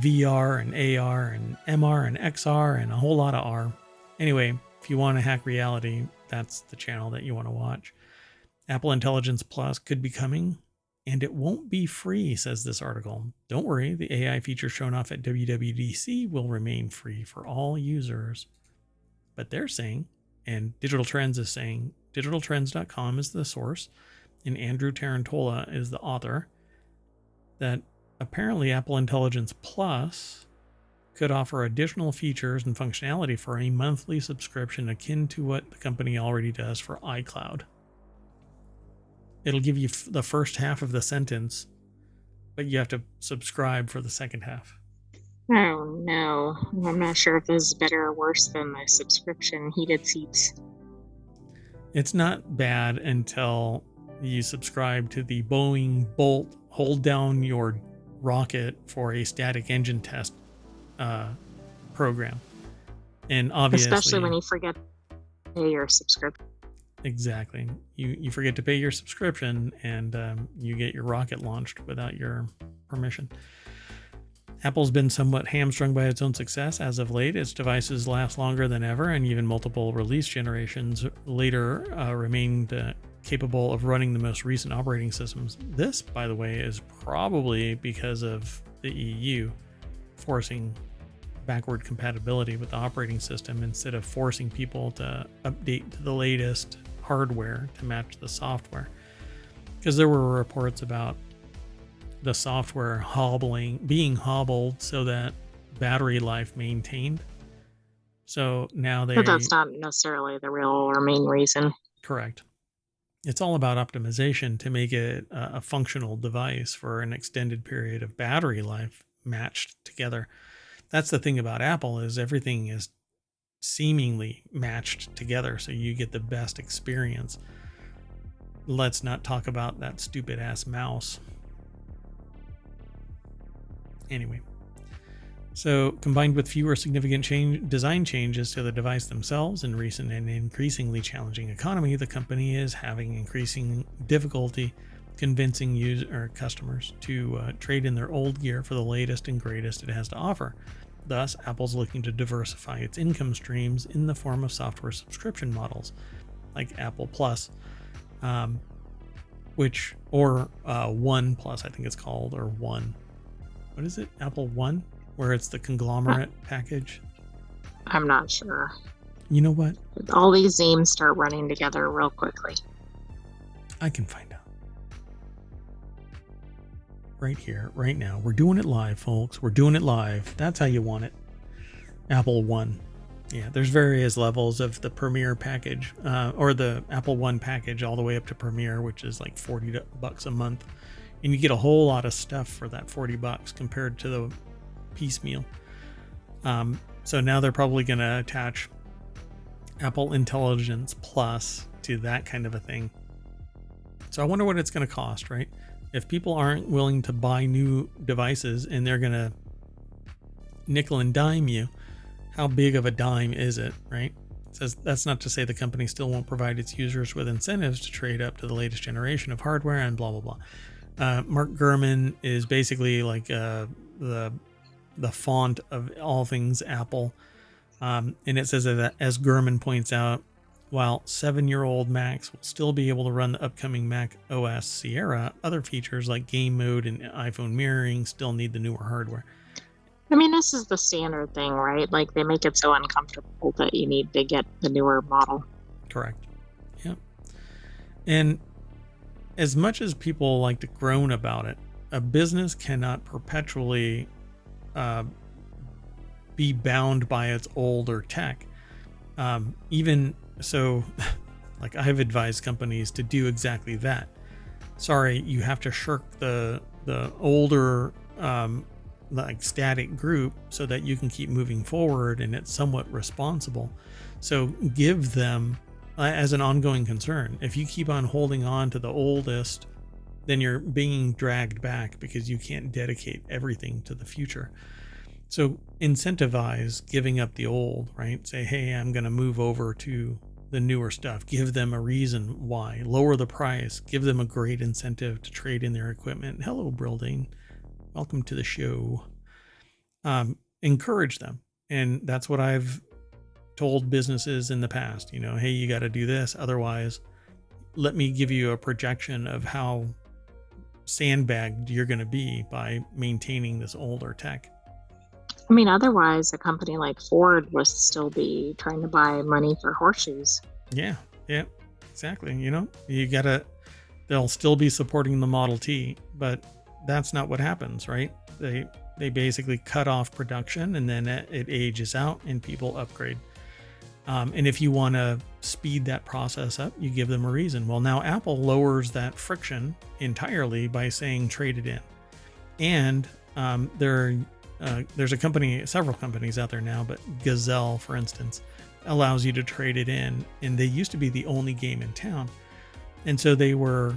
VR and AR and MR and XR and a whole lot of R. Anyway, if you want to hack reality, that's the channel that you want to watch. Apple Intelligence Plus could be coming, and it won't be free, says this article. Don't worry, the AI feature shown off at WWDC will remain free for all users. But they're saying, and Digital Trends is saying, digitaltrends.com is the source, and Andrew Tarantola is the author, that apparently Apple Intelligence Plus could offer additional features and functionality for a monthly subscription akin to what the company already does for iCloud. It'll give you the first half of the sentence, but you have to subscribe for the second half. Oh no, I'm not sure if this is better or worse than the subscription heated seats. It's not bad until you subscribe to the Boeing Bolt hold down your rocket for a static engine test program. And obviously, especially when you forget to pay your subscription. Exactly. You forget to pay your subscription and you get your rocket launched without your permission. Apple's been somewhat hamstrung by its own success as of late. Its devices last longer than ever, and even multiple release generations later remained capable of running the most recent operating systems. This, by the way, is probably because of the EU forcing backward compatibility with the operating system instead of forcing people to update to the latest hardware to match the software. Because there were reports about the software being hobbled so that battery life maintained. So now But that's not necessarily the real or main reason. Correct. It's all about optimization to make it a functional device for an extended period of battery life matched together. That's the thing about Apple, is everything is seemingly matched together so you get the best experience. Let's not talk about that stupid ass mouse. Anyway, so combined with fewer significant design changes to the device themselves in recent and increasingly challenging economy, the company is having increasing difficulty convincing customers to trade in their old gear for the latest and greatest it has to offer. Thus, Apple's looking to diversify its income streams in the form of software subscription models like Apple Plus, One Plus, I think it's called, or One. What is it? Apple One, where it's the conglomerate package? I'm not sure. You know what? All these names start running together real quickly. I can find out. Right here, right now. We're doing it live, folks. We're doing it live. That's how you want it. Apple One. Yeah, there's various levels of the Premier package, or the Apple One package, all the way up to Premier, which is like $40 a month. And you get a whole lot of stuff for that $40 compared to the piecemeal. So now they're probably going to attach Apple Intelligence Plus to that kind of a thing. So I wonder what it's going to cost, right? If people aren't willing to buy new devices and they're going to nickel and dime you, how big of a dime is it, right? It says that's not to say the company still won't provide its users with incentives to trade up to the latest generation of hardware and blah, blah, blah. Mark Gurman is basically like the font of all things Apple. And it says that, as Gurman points out, while 7-year-old Macs will still be able to run the upcoming Mac OS Sierra, other features like game mode and iPhone mirroring still need the newer hardware. I mean, this is the standard thing, right? Like, they make it so uncomfortable that you need to get the newer model. Correct. Yep. And as much as people like to groan about it, a business cannot perpetually be bound by its older tech. Even so, like, I've advised companies to do exactly that. Sorry, you have to shirk the older like static group so that you can keep moving forward and it's somewhat responsible. So give them as an ongoing concern. If you keep on holding on to the oldest, then you're being dragged back because you can't dedicate everything to the future. So incentivize giving up the old, right? Say, hey, I'm going to move over to the newer stuff. Give them a reason why. Lower the price. Give them a great incentive to trade in their equipment. Hello, Brildane. Welcome to the show. Encourage them. And that's what I've told businesses in the past. You know, hey, you got to do this. Otherwise, let me give you a projection of how sandbagged you're going to be by maintaining this older tech. I mean, otherwise, a company like Ford would still be trying to buy money for horseshoes. Yeah, exactly. You know, they'll still be supporting the Model T, but that's not what happens, right? They basically cut off production and then it ages out and people upgrade. And if you want to speed that process up, you give them a reason. Well, now Apple lowers that friction entirely by saying trade it in. And there's several companies out there now, but Gazelle, for instance, allows you to trade it in. And they used to be the only game in town. And so they would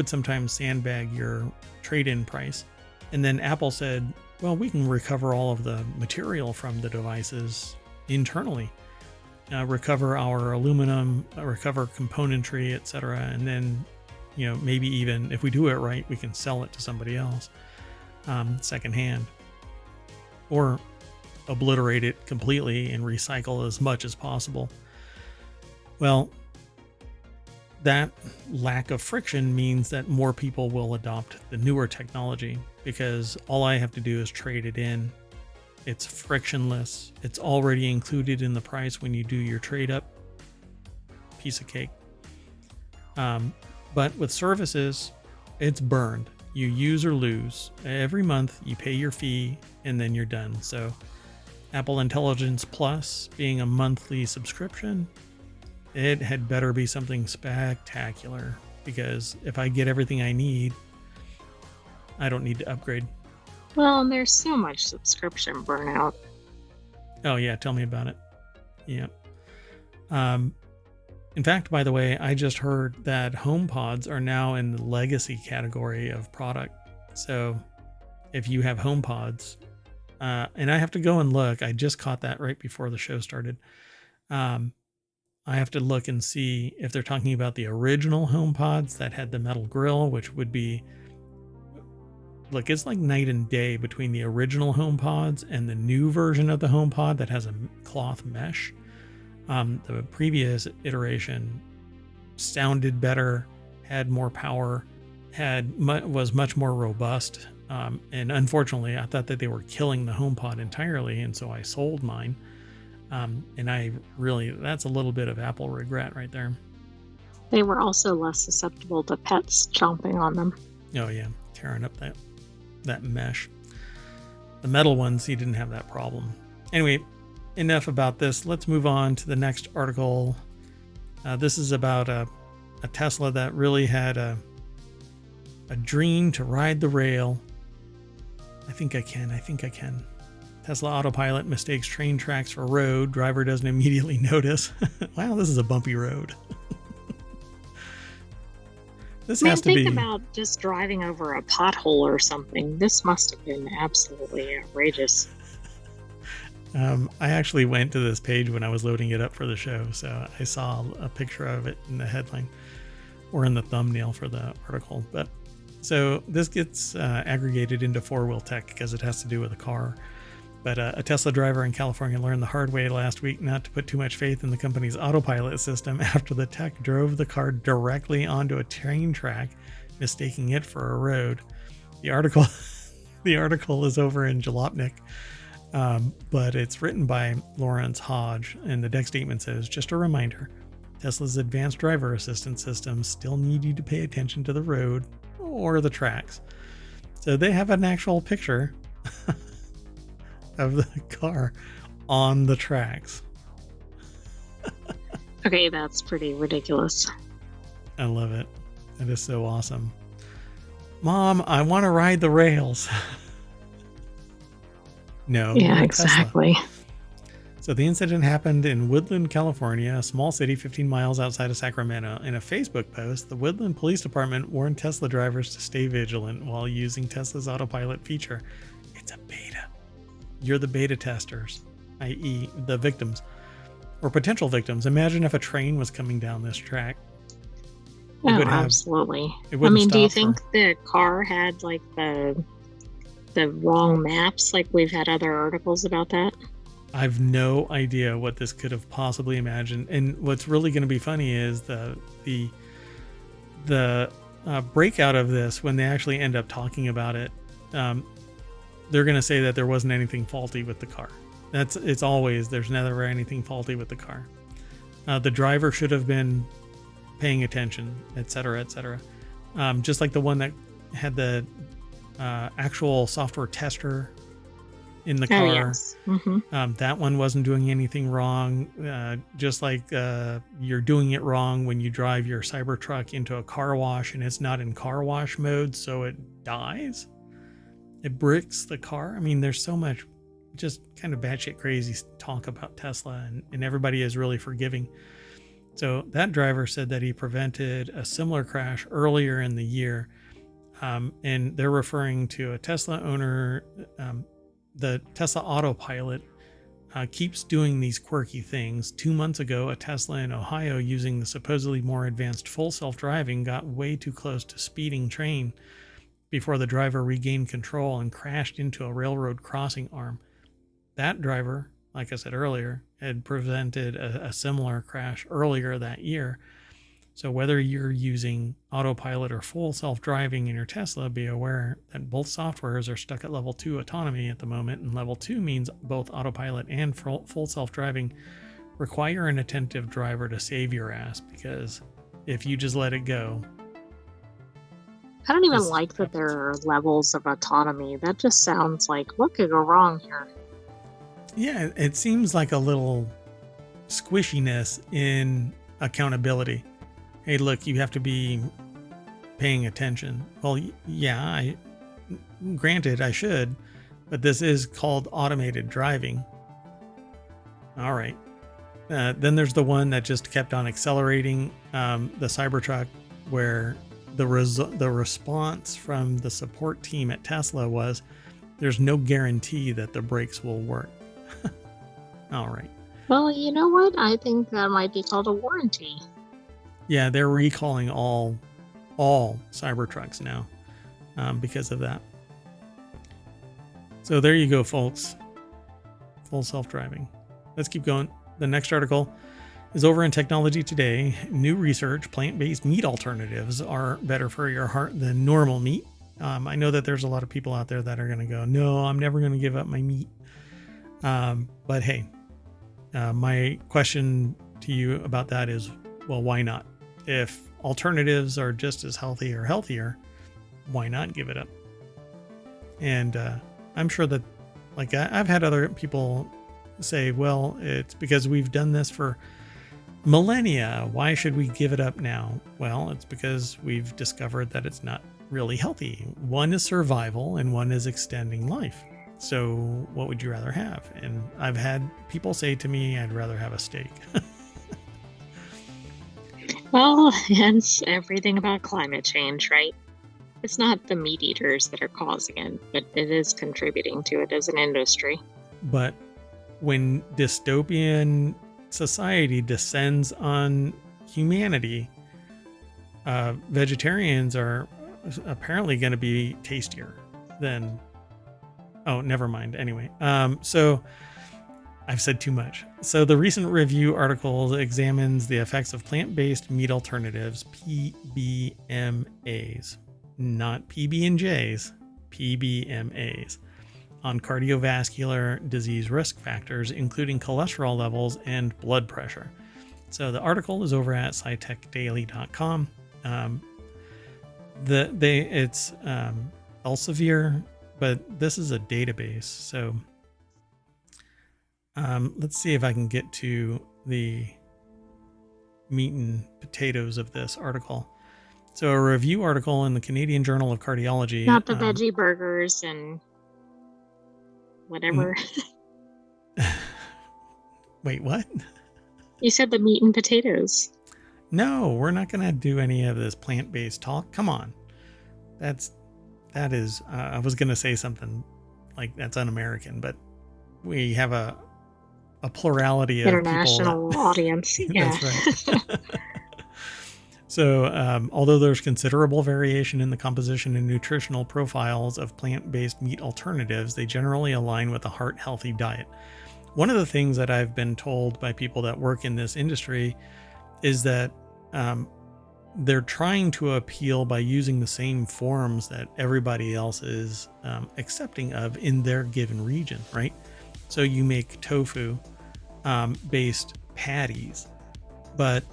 sometimes sandbag your trade-in price. And then Apple said, well, we can recover all of the material from the devices internally, recover our aluminum, recover componentry, etc. And then, you know, maybe even if we do it right, we can sell it to somebody else secondhand, or obliterate it completely and recycle as much as possible. Well, that lack of friction means that more people will adopt the newer technology because all I have to do is trade it in. It's frictionless. It's already included in the price when you do your trade up. Piece of cake. But with services, it's burned. You use or lose. Every month you pay your fee and then you're done. So Apple Intelligence Plus being a monthly subscription, it had better be something spectacular, because if I get everything I need, I don't need to upgrade. Well, and there's so much subscription burnout. Oh yeah, tell me about it. Yeah. In fact, by the way, I just heard that HomePods are now in the legacy category of product. So if you have HomePods, and I have to go and look, I just caught that right before the show started. I have to look and see if they're talking about the original HomePods that had the metal grill, which would be, look, it's like night and day between the original HomePods and the new version of the HomePod that has a cloth mesh. The previous iteration sounded better, had more power, was much more robust. And unfortunately, I thought that they were killing the HomePod entirely, and so I sold mine. And that's a little bit of Apple regret right there. They were also less susceptible to pets chomping on them. Oh yeah, tearing up that mesh. The metal ones, he didn't have that problem. Anyway, enough about this. Let's move on to the next article. This is about a Tesla that really had a dream to ride the rail. I think I can. Tesla Autopilot mistakes train tracks for road. Driver doesn't immediately notice. Wow, this is a bumpy road. This has to be. Think about just driving over a pothole or something. This must have been absolutely outrageous. I actually went to this page when I was loading it up for the show, so I saw a picture of it in the headline or in the thumbnail for the article. But so this gets aggregated into four-wheel tech because it has to do with a car. But a Tesla driver in California learned the hard way last week not to put too much faith in the company's Autopilot system after the tech drove the car directly onto a train track, mistaking it for a road. The article is over in Jalopnik, but it's written by Lawrence Hodge, and the deck statement says, just a reminder, Tesla's advanced driver assistance systems still need you to pay attention to the road or the tracks. So they have an actual picture of the car on the tracks. Okay, that's pretty ridiculous. I love it. It is so awesome. Mom, I want to ride the rails. No, you're Yeah, a Tesla. exactly. So the incident happened in Woodland, California, a small city 15 miles outside of Sacramento. In a Facebook post, the Woodland Police Department warned Tesla drivers to stay vigilant while using Tesla's Autopilot feature. It's a beta. You're the beta testers, i.e. the victims or potential victims. Imagine if a train was coming down this track. Absolutely. It wouldn't do you stop think the car had like the wrong maps? Like we've had other articles about that. I've no idea what this could have possibly imagined. And what's really going to be funny is the breakout of this, when they actually end up talking about it. They're going to say that there wasn't anything faulty with the car. It's always, there's never anything faulty with the car. The driver should have been paying attention, etc., etc. Just like the one that had the actual software tester in the car. Oh, yes. Mm-hmm. That one wasn't doing anything wrong. Just like you're doing it wrong when you drive your Cybertruck into a car wash and it's not in car wash mode, so it dies. It bricks the car. I mean, there's so much just kind of batshit crazy talk about Tesla, and everybody is really forgiving. So that driver said that he prevented a similar crash earlier in the year. And they're referring to a Tesla owner. The Tesla Autopilot keeps doing these quirky things. 2 months ago, a Tesla in Ohio using the supposedly more advanced full self-driving got way too close to speeding train before the driver regained control and crashed into a railroad crossing arm. That driver, like I said earlier, had prevented a similar crash earlier that year. So whether you're using Autopilot or full self-driving in your Tesla, be aware that both softwares are stuck at level 2 autonomy at the moment, and level 2 means both Autopilot and full self-driving require an attentive driver to save your ass, because if you just let it go... I don't even like that there are levels of autonomy. That just sounds like, what could go wrong here? Yeah, it seems like a little squishiness in accountability. Hey, look, you have to be paying attention. Well, yeah, granted, I should, but this is called automated driving. All right. Then there's the one that just kept on accelerating, the Cybertruck, where the response from the support team at Tesla was, there's no guarantee that the brakes will work. All right. Well, you know what? I think that might be called a warranty. Yeah, they're recalling all Cybertrucks now because of that. So there you go, folks. Full self-driving. Let's keep going. The next article is over in Technology Today. New research, plant-based meat alternatives are better for your heart than normal meat. I know that there's a lot of people out there that are going to go, no, I'm never going to give up my meat. But hey, my question to you about that is, well, why not? If alternatives are just as healthy or healthier, why not give it up? And I'm sure that, like, I've had other people say, well, it's because we've done this for millennia. Why should we give it up now? Well, it's because we've discovered that it's not really healthy. One is survival and one is extending life. So what would you rather have? And I've had people say to me, I'd rather have a steak. Well, hence everything about climate change, right? It's not the meat eaters that are causing it, but it is contributing to it as an industry. But when dystopian society descends on humanity, vegetarians are apparently going to be tastier than... Oh, never mind. Anyway, so I've said too much. So the recent review article examines the effects of plant-based meat alternatives, PBMAs, not PB&Js, PBMAs, on cardiovascular disease risk factors, including cholesterol levels and blood pressure. So the article is over at scitechdaily.com. It's Elsevier, but this is a database. So let's see if I can get to the meat and potatoes of this article. So a review article in the Canadian Journal of Cardiology. Not the veggie burgers and whatever. Wait, what? You said the meat and potatoes. No, we're not going to do any of this plant-based talk. Come on. That is, I was going to say something like that's un-American, but we have a plurality of International people audience. Yeah. That's right. So, although there's considerable variation in the composition and nutritional profiles of plant-based meat alternatives, they generally align with a heart-healthy diet. One of the things that I've been told by people that work in this industry is that they're trying to appeal by using the same forms that everybody else is accepting of in their given region, right? So you make tofu based patties, but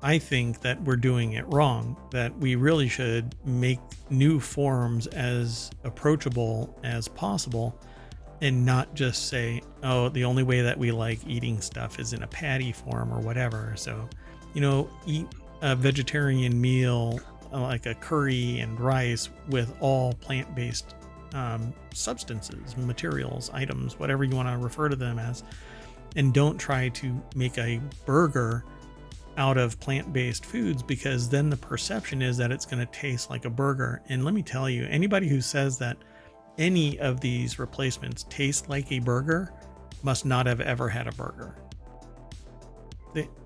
I think that we're doing it wrong, that we really should make new forms as approachable as possible and not just say, oh, the only way that we like eating stuff is in a patty form or whatever. So, eat a vegetarian meal like a curry and rice with all plant-based substances, materials, items, whatever you want to refer to them as, and don't try to make a burger out of plant-based foods, because then the perception is that it's going to taste like a burger. And let me tell you, anybody who says that any of these replacements taste like a burger must not have ever had a burger.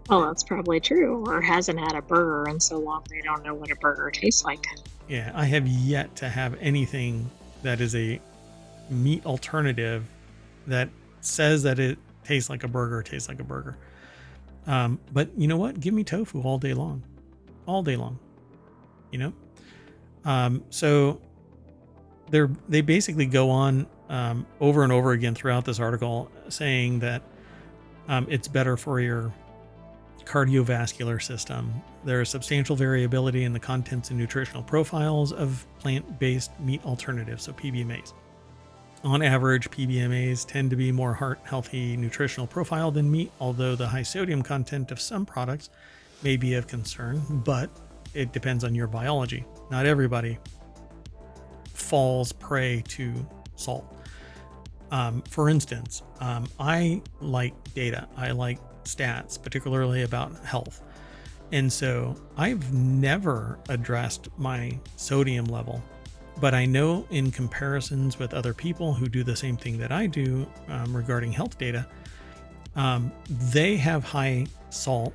Well, that's probably true, or hasn't had a burger in so long they don't know what a burger tastes like. Yeah, I have yet to have anything that is a meat alternative that says that it tastes like a burger. But you know what? Give me tofu all day long. So they basically go on over and over again throughout this article saying that it's better for your cardiovascular system. There is substantial variability in the contents and nutritional profiles of plant-based meat alternatives, so PBMAs. On average, PBMAs tend to be more heart-healthy nutritional profile than meat, although the high sodium content of some products may be of concern, but it depends on your biology. Not everybody falls prey to salt. For instance, I like data. I like stats, particularly about health. And so I've never addressed my sodium level, but I know in comparisons with other people who do the same thing that I do regarding health data, they have high salt,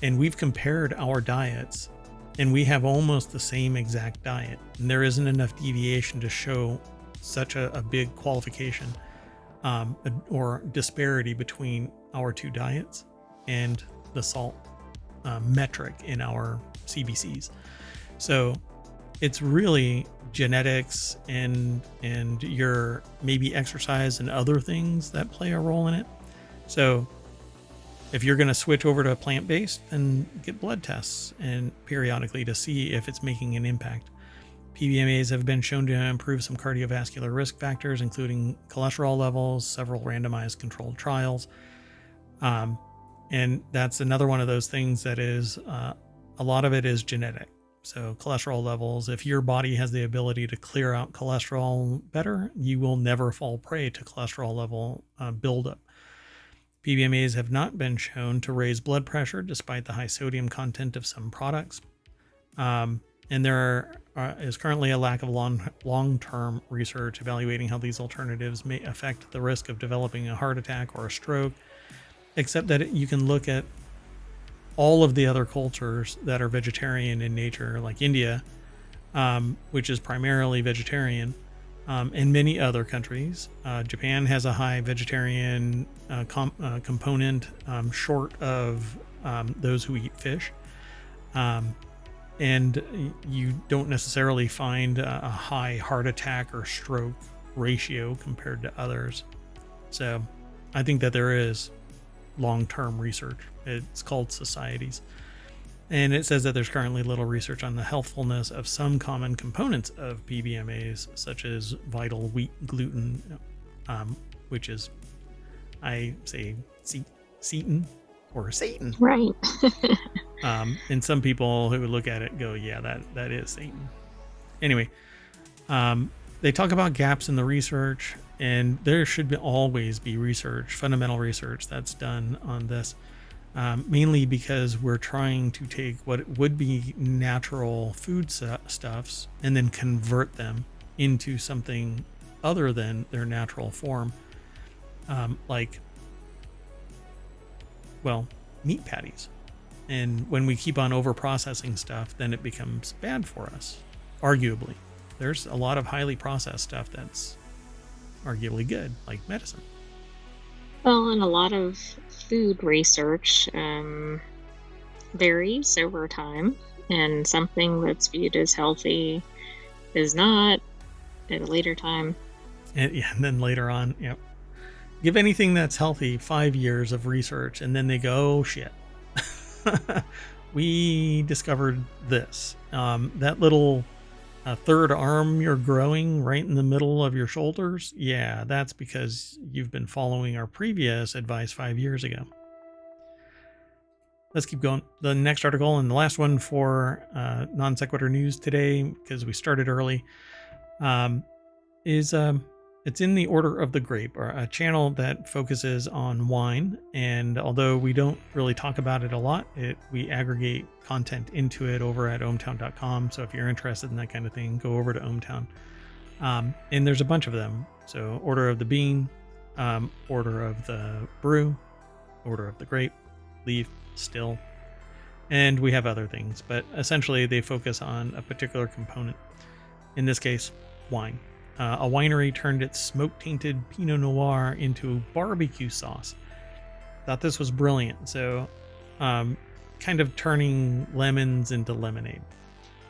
and we've compared our diets, and we have almost the same exact diet. And there isn't enough deviation to show such a big qualification or disparity between our two diets and the salt metric in our CBCs. So it's really genetics and your maybe exercise and other things that play a role in it. So if you're going to switch over to plant-based, then get blood tests and periodically to see if it's making an impact. PBMAs have been shown to improve some cardiovascular risk factors, including cholesterol levels, several randomized controlled trials. And that's another one of those things that is, a lot of it is genetic. So cholesterol levels, if your body has the ability to clear out cholesterol better, you will never fall prey to cholesterol level buildup. PBMAs have not been shown to raise blood pressure despite the high sodium content of some products. And there is currently a lack of long-term research evaluating how these alternatives may affect the risk of developing a heart attack or a stroke, except that you can look at all of the other cultures that are vegetarian in nature, like India, which is primarily vegetarian, and many other countries. Japan has a high vegetarian component, short of those who eat fish. And you don't necessarily find a high heart attack or stroke ratio compared to others. So I think that there is long-term research. It's called Societies. And it says that there's currently little research on the healthfulness of some common components of PBMAs, such as vital wheat gluten, which is, I say, Satan or Satan. Right. And some people who look at it go, yeah, that is Satan. Anyway, they talk about gaps in the research, and there should always be research, fundamental research that's done on this, mainly because we're trying to take what would be natural food stuffs and then convert them into something other than their natural form, like, well, meat patties. And when we keep on over processing stuff, then it becomes bad for us, arguably. There's a lot of highly processed stuff that's arguably good, like medicine. Well, and a lot of food research varies over time, and something that's viewed as healthy is not at a later time. And yeah, and then later on, yep. Give anything that's healthy 5 years of research, and then they go, oh shit. We discovered this. That little third arm you're growing right in the middle of your shoulders. Yeah, that's because you've been following our previous advice 5 years ago. Let's keep going. The next article and the last one for non sequitur news today, because we started early, is it's in the Order of the Grape, or a channel that focuses on wine. And although we don't really talk about it a lot, we aggregate content into it over at ohmTown.com. So if you're interested in that kind of thing, go over to ohmTown. And there's a bunch of them. So Order of the Bean, Order of the Brew, Order of the Grape, Leaf, Still, and we have other things. But essentially they focus on a particular component. In this case, wine. A winery turned its smoke-tainted Pinot Noir into barbecue sauce. Thought this was brilliant. So, kind of turning lemons into lemonade.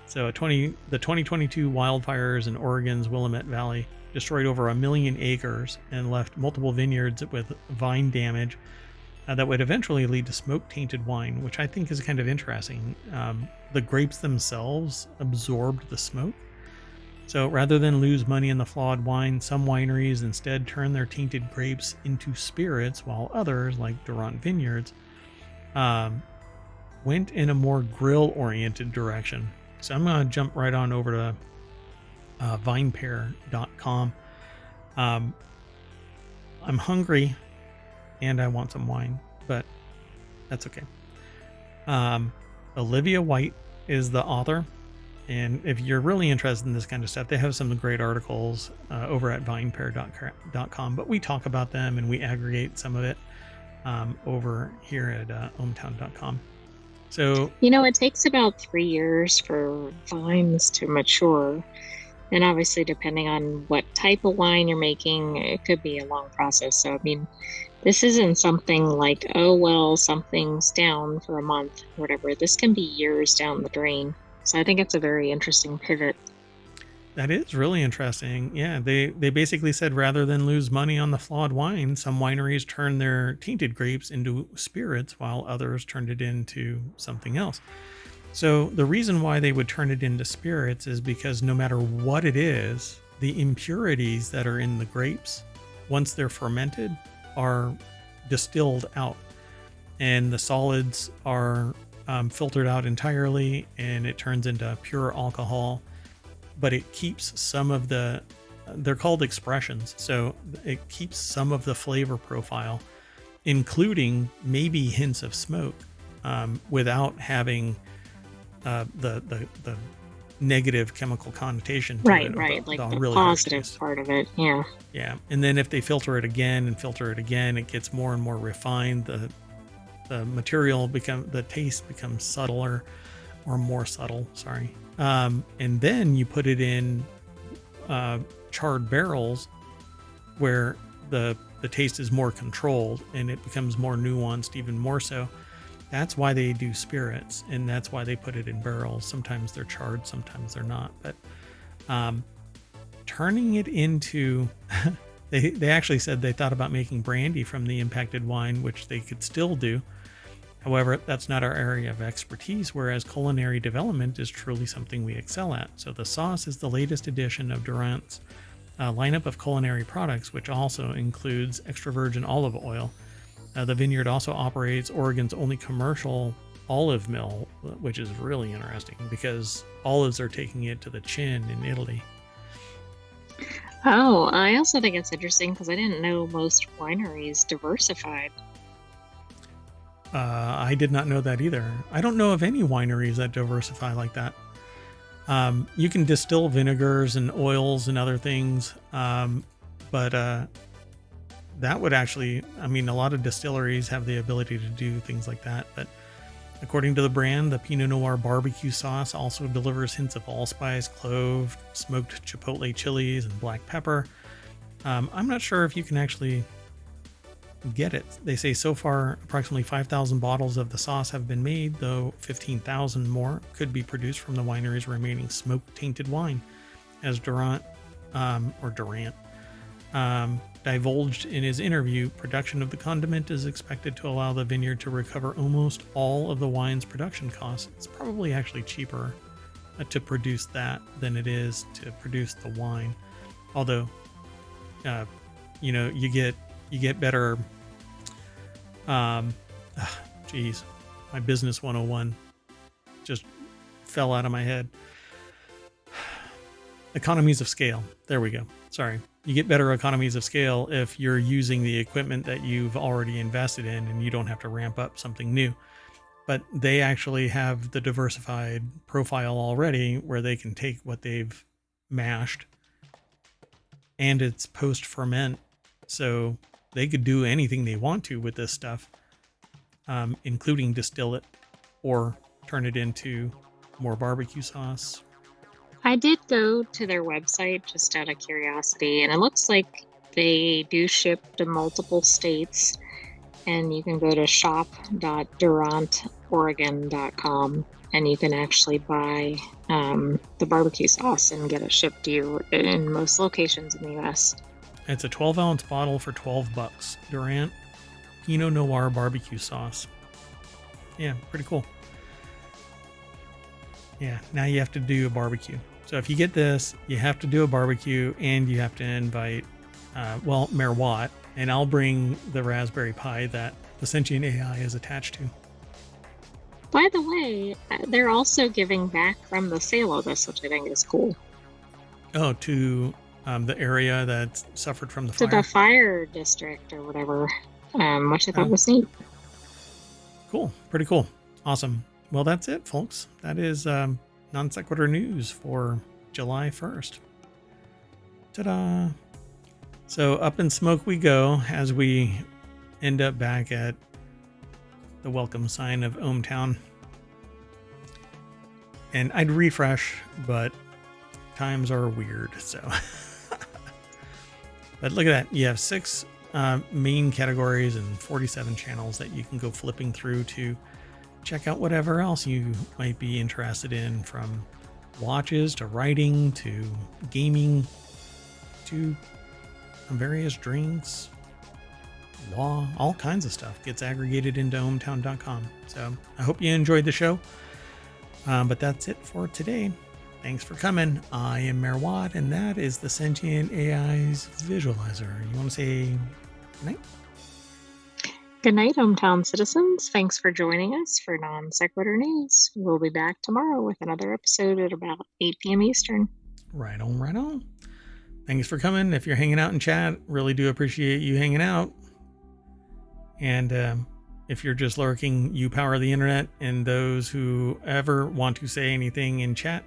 So, the 2022 wildfires in Oregon's Willamette Valley destroyed over 1 million acres and left multiple vineyards with vine damage that would eventually lead to smoke-tainted wine, which I think is kind of interesting. The grapes themselves absorbed the smoke. So rather than lose money in the flawed wine, some wineries instead turn their tainted grapes into spirits, while others, like Durant Vineyards, went in a more grill-oriented direction. So I'm going to jump right on over to vinepair.com. I'm hungry and I want some wine, but that's okay. Olivia White is the author. And if you're really interested in this kind of stuff, they have some great articles over at vinepair.com. But we talk about them and we aggregate some of it over here at ohmTown.com. So, it takes about 3 years for vines to mature. And obviously, depending on what type of wine you're making, it could be a long process. So, I mean, this isn't something like, oh, well, something's down for a month or whatever. This can be years down the drain. So I think it's a very interesting pivot. That is really interesting. Yeah, they basically said rather than lose money on the flawed wine, some wineries turned their tainted grapes into spirits while others turned it into something else. So the reason why they would turn it into spirits is because no matter what it is, the impurities that are in the grapes, once they're fermented, are distilled out. And the solids are filtered out entirely, and it turns into pure alcohol, but it keeps some of they're called expressions, so it keeps some of the flavor profile, including maybe hints of smoke, without having the negative chemical connotation to it, right, like the really positive part of it. Yeah. And then if they filter it again, it gets more and more refined. The material the taste becomes subtler, or more subtle, sorry. And then you put it in charred barrels where the taste is more controlled and it becomes more nuanced, even more so. That's why they do spirits, and that's why they put it in barrels. Sometimes they're charred, sometimes they're not. But turning it into they actually said they thought about making brandy from the impacted wine, which they could still do. However, that's not our area of expertise, whereas culinary development is truly something we excel at. So the sauce is the latest addition of Durant's lineup of culinary products, which also includes extra virgin olive oil. The vineyard also operates Oregon's only commercial olive mill, which is really interesting because olives are taking it to the chin in Italy. Oh, I also think it's interesting because I didn't know most wineries diversified. I did not know that either. I don't know of any wineries that diversify like that. You can distill vinegars and oils and other things, but that would actually, I mean, a lot of distilleries have the ability to do things like that. But according to the brand, the Pinot Noir barbecue sauce also delivers hints of allspice, clove, smoked chipotle chilies, and black pepper. I'm not sure if you can actually get it. They say so far approximately 5,000 bottles of the sauce have been made, though 15,000 more could be produced from the winery's remaining smoke-tainted wine. As Durant divulged in his interview, production of the condiment is expected to allow the vineyard to recover almost all of the wine's production costs. It's probably actually cheaper to produce that than it is to produce the wine. Although, you get better. Geez, my business 101 just fell out of my head. Economies of scale. There we go. Sorry. You get better economies of scale if you're using the equipment that you've already invested in and you don't have to ramp up something new. But they actually have the diversified profile already where they can take what they've mashed and it's post ferment. So they could do anything they want to with this stuff, including distill it or turn it into more barbecue sauce. I did go to their website just out of curiosity, and it looks like they do ship to multiple states. And you can go to shop.durantoregon.com and you can actually buy the barbecue sauce and get it shipped to you in most locations in the US. It's a 12-ounce bottle for $12. Durant Pinot Noir barbecue sauce. Yeah, pretty cool. Yeah, now you have to do a barbecue. So if you get this, you have to do a barbecue and you have to invite, Mayor Watt, and I'll bring the raspberry Pi that the sentient AI is attached to. By the way, they're also giving back from the sale of this, which I think is cool. Oh, to the area that suffered from the fire? To the fire district or whatever, which I thought was neat. Cool. Pretty cool. Awesome. Well, that's it, folks. That is Non Sequitur News for July 1st. Ta-da! So up in smoke we go as we end up back at the welcome sign of ohmTown. And I'd refresh, but times are weird, so. But look at that. You have 6 main categories and 47 channels that you can go flipping through to check out whatever else you might be interested in, from watches to writing to gaming to various drinks, law, all kinds of stuff gets aggregated into ohmTown.com. So I hope you enjoyed the show. But that's it for today. Thanks for coming. I am Mayor Watt, and that is the Sentient AI's Visualizer. You want to say goodnight? Good night, ohmTown citizens. Thanks for joining us for Non Sequitur News. We'll be back tomorrow with another episode at about 8 p.m. Eastern. Right on, right on. Thanks for coming. If you're hanging out in chat, really do appreciate you hanging out. And if you're just lurking, you power the internet. And those who ever want to say anything in chat,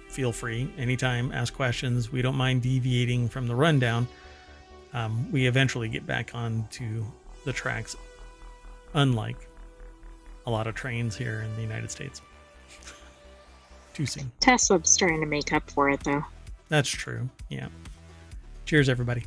feel free. Anytime, ask questions. We don't mind deviating from the rundown. We eventually get back onto the tracks, unlike a lot of trains here in the United States. Too soon. Tesla's trying to make up for it, though. That's true. Yeah. Cheers, everybody.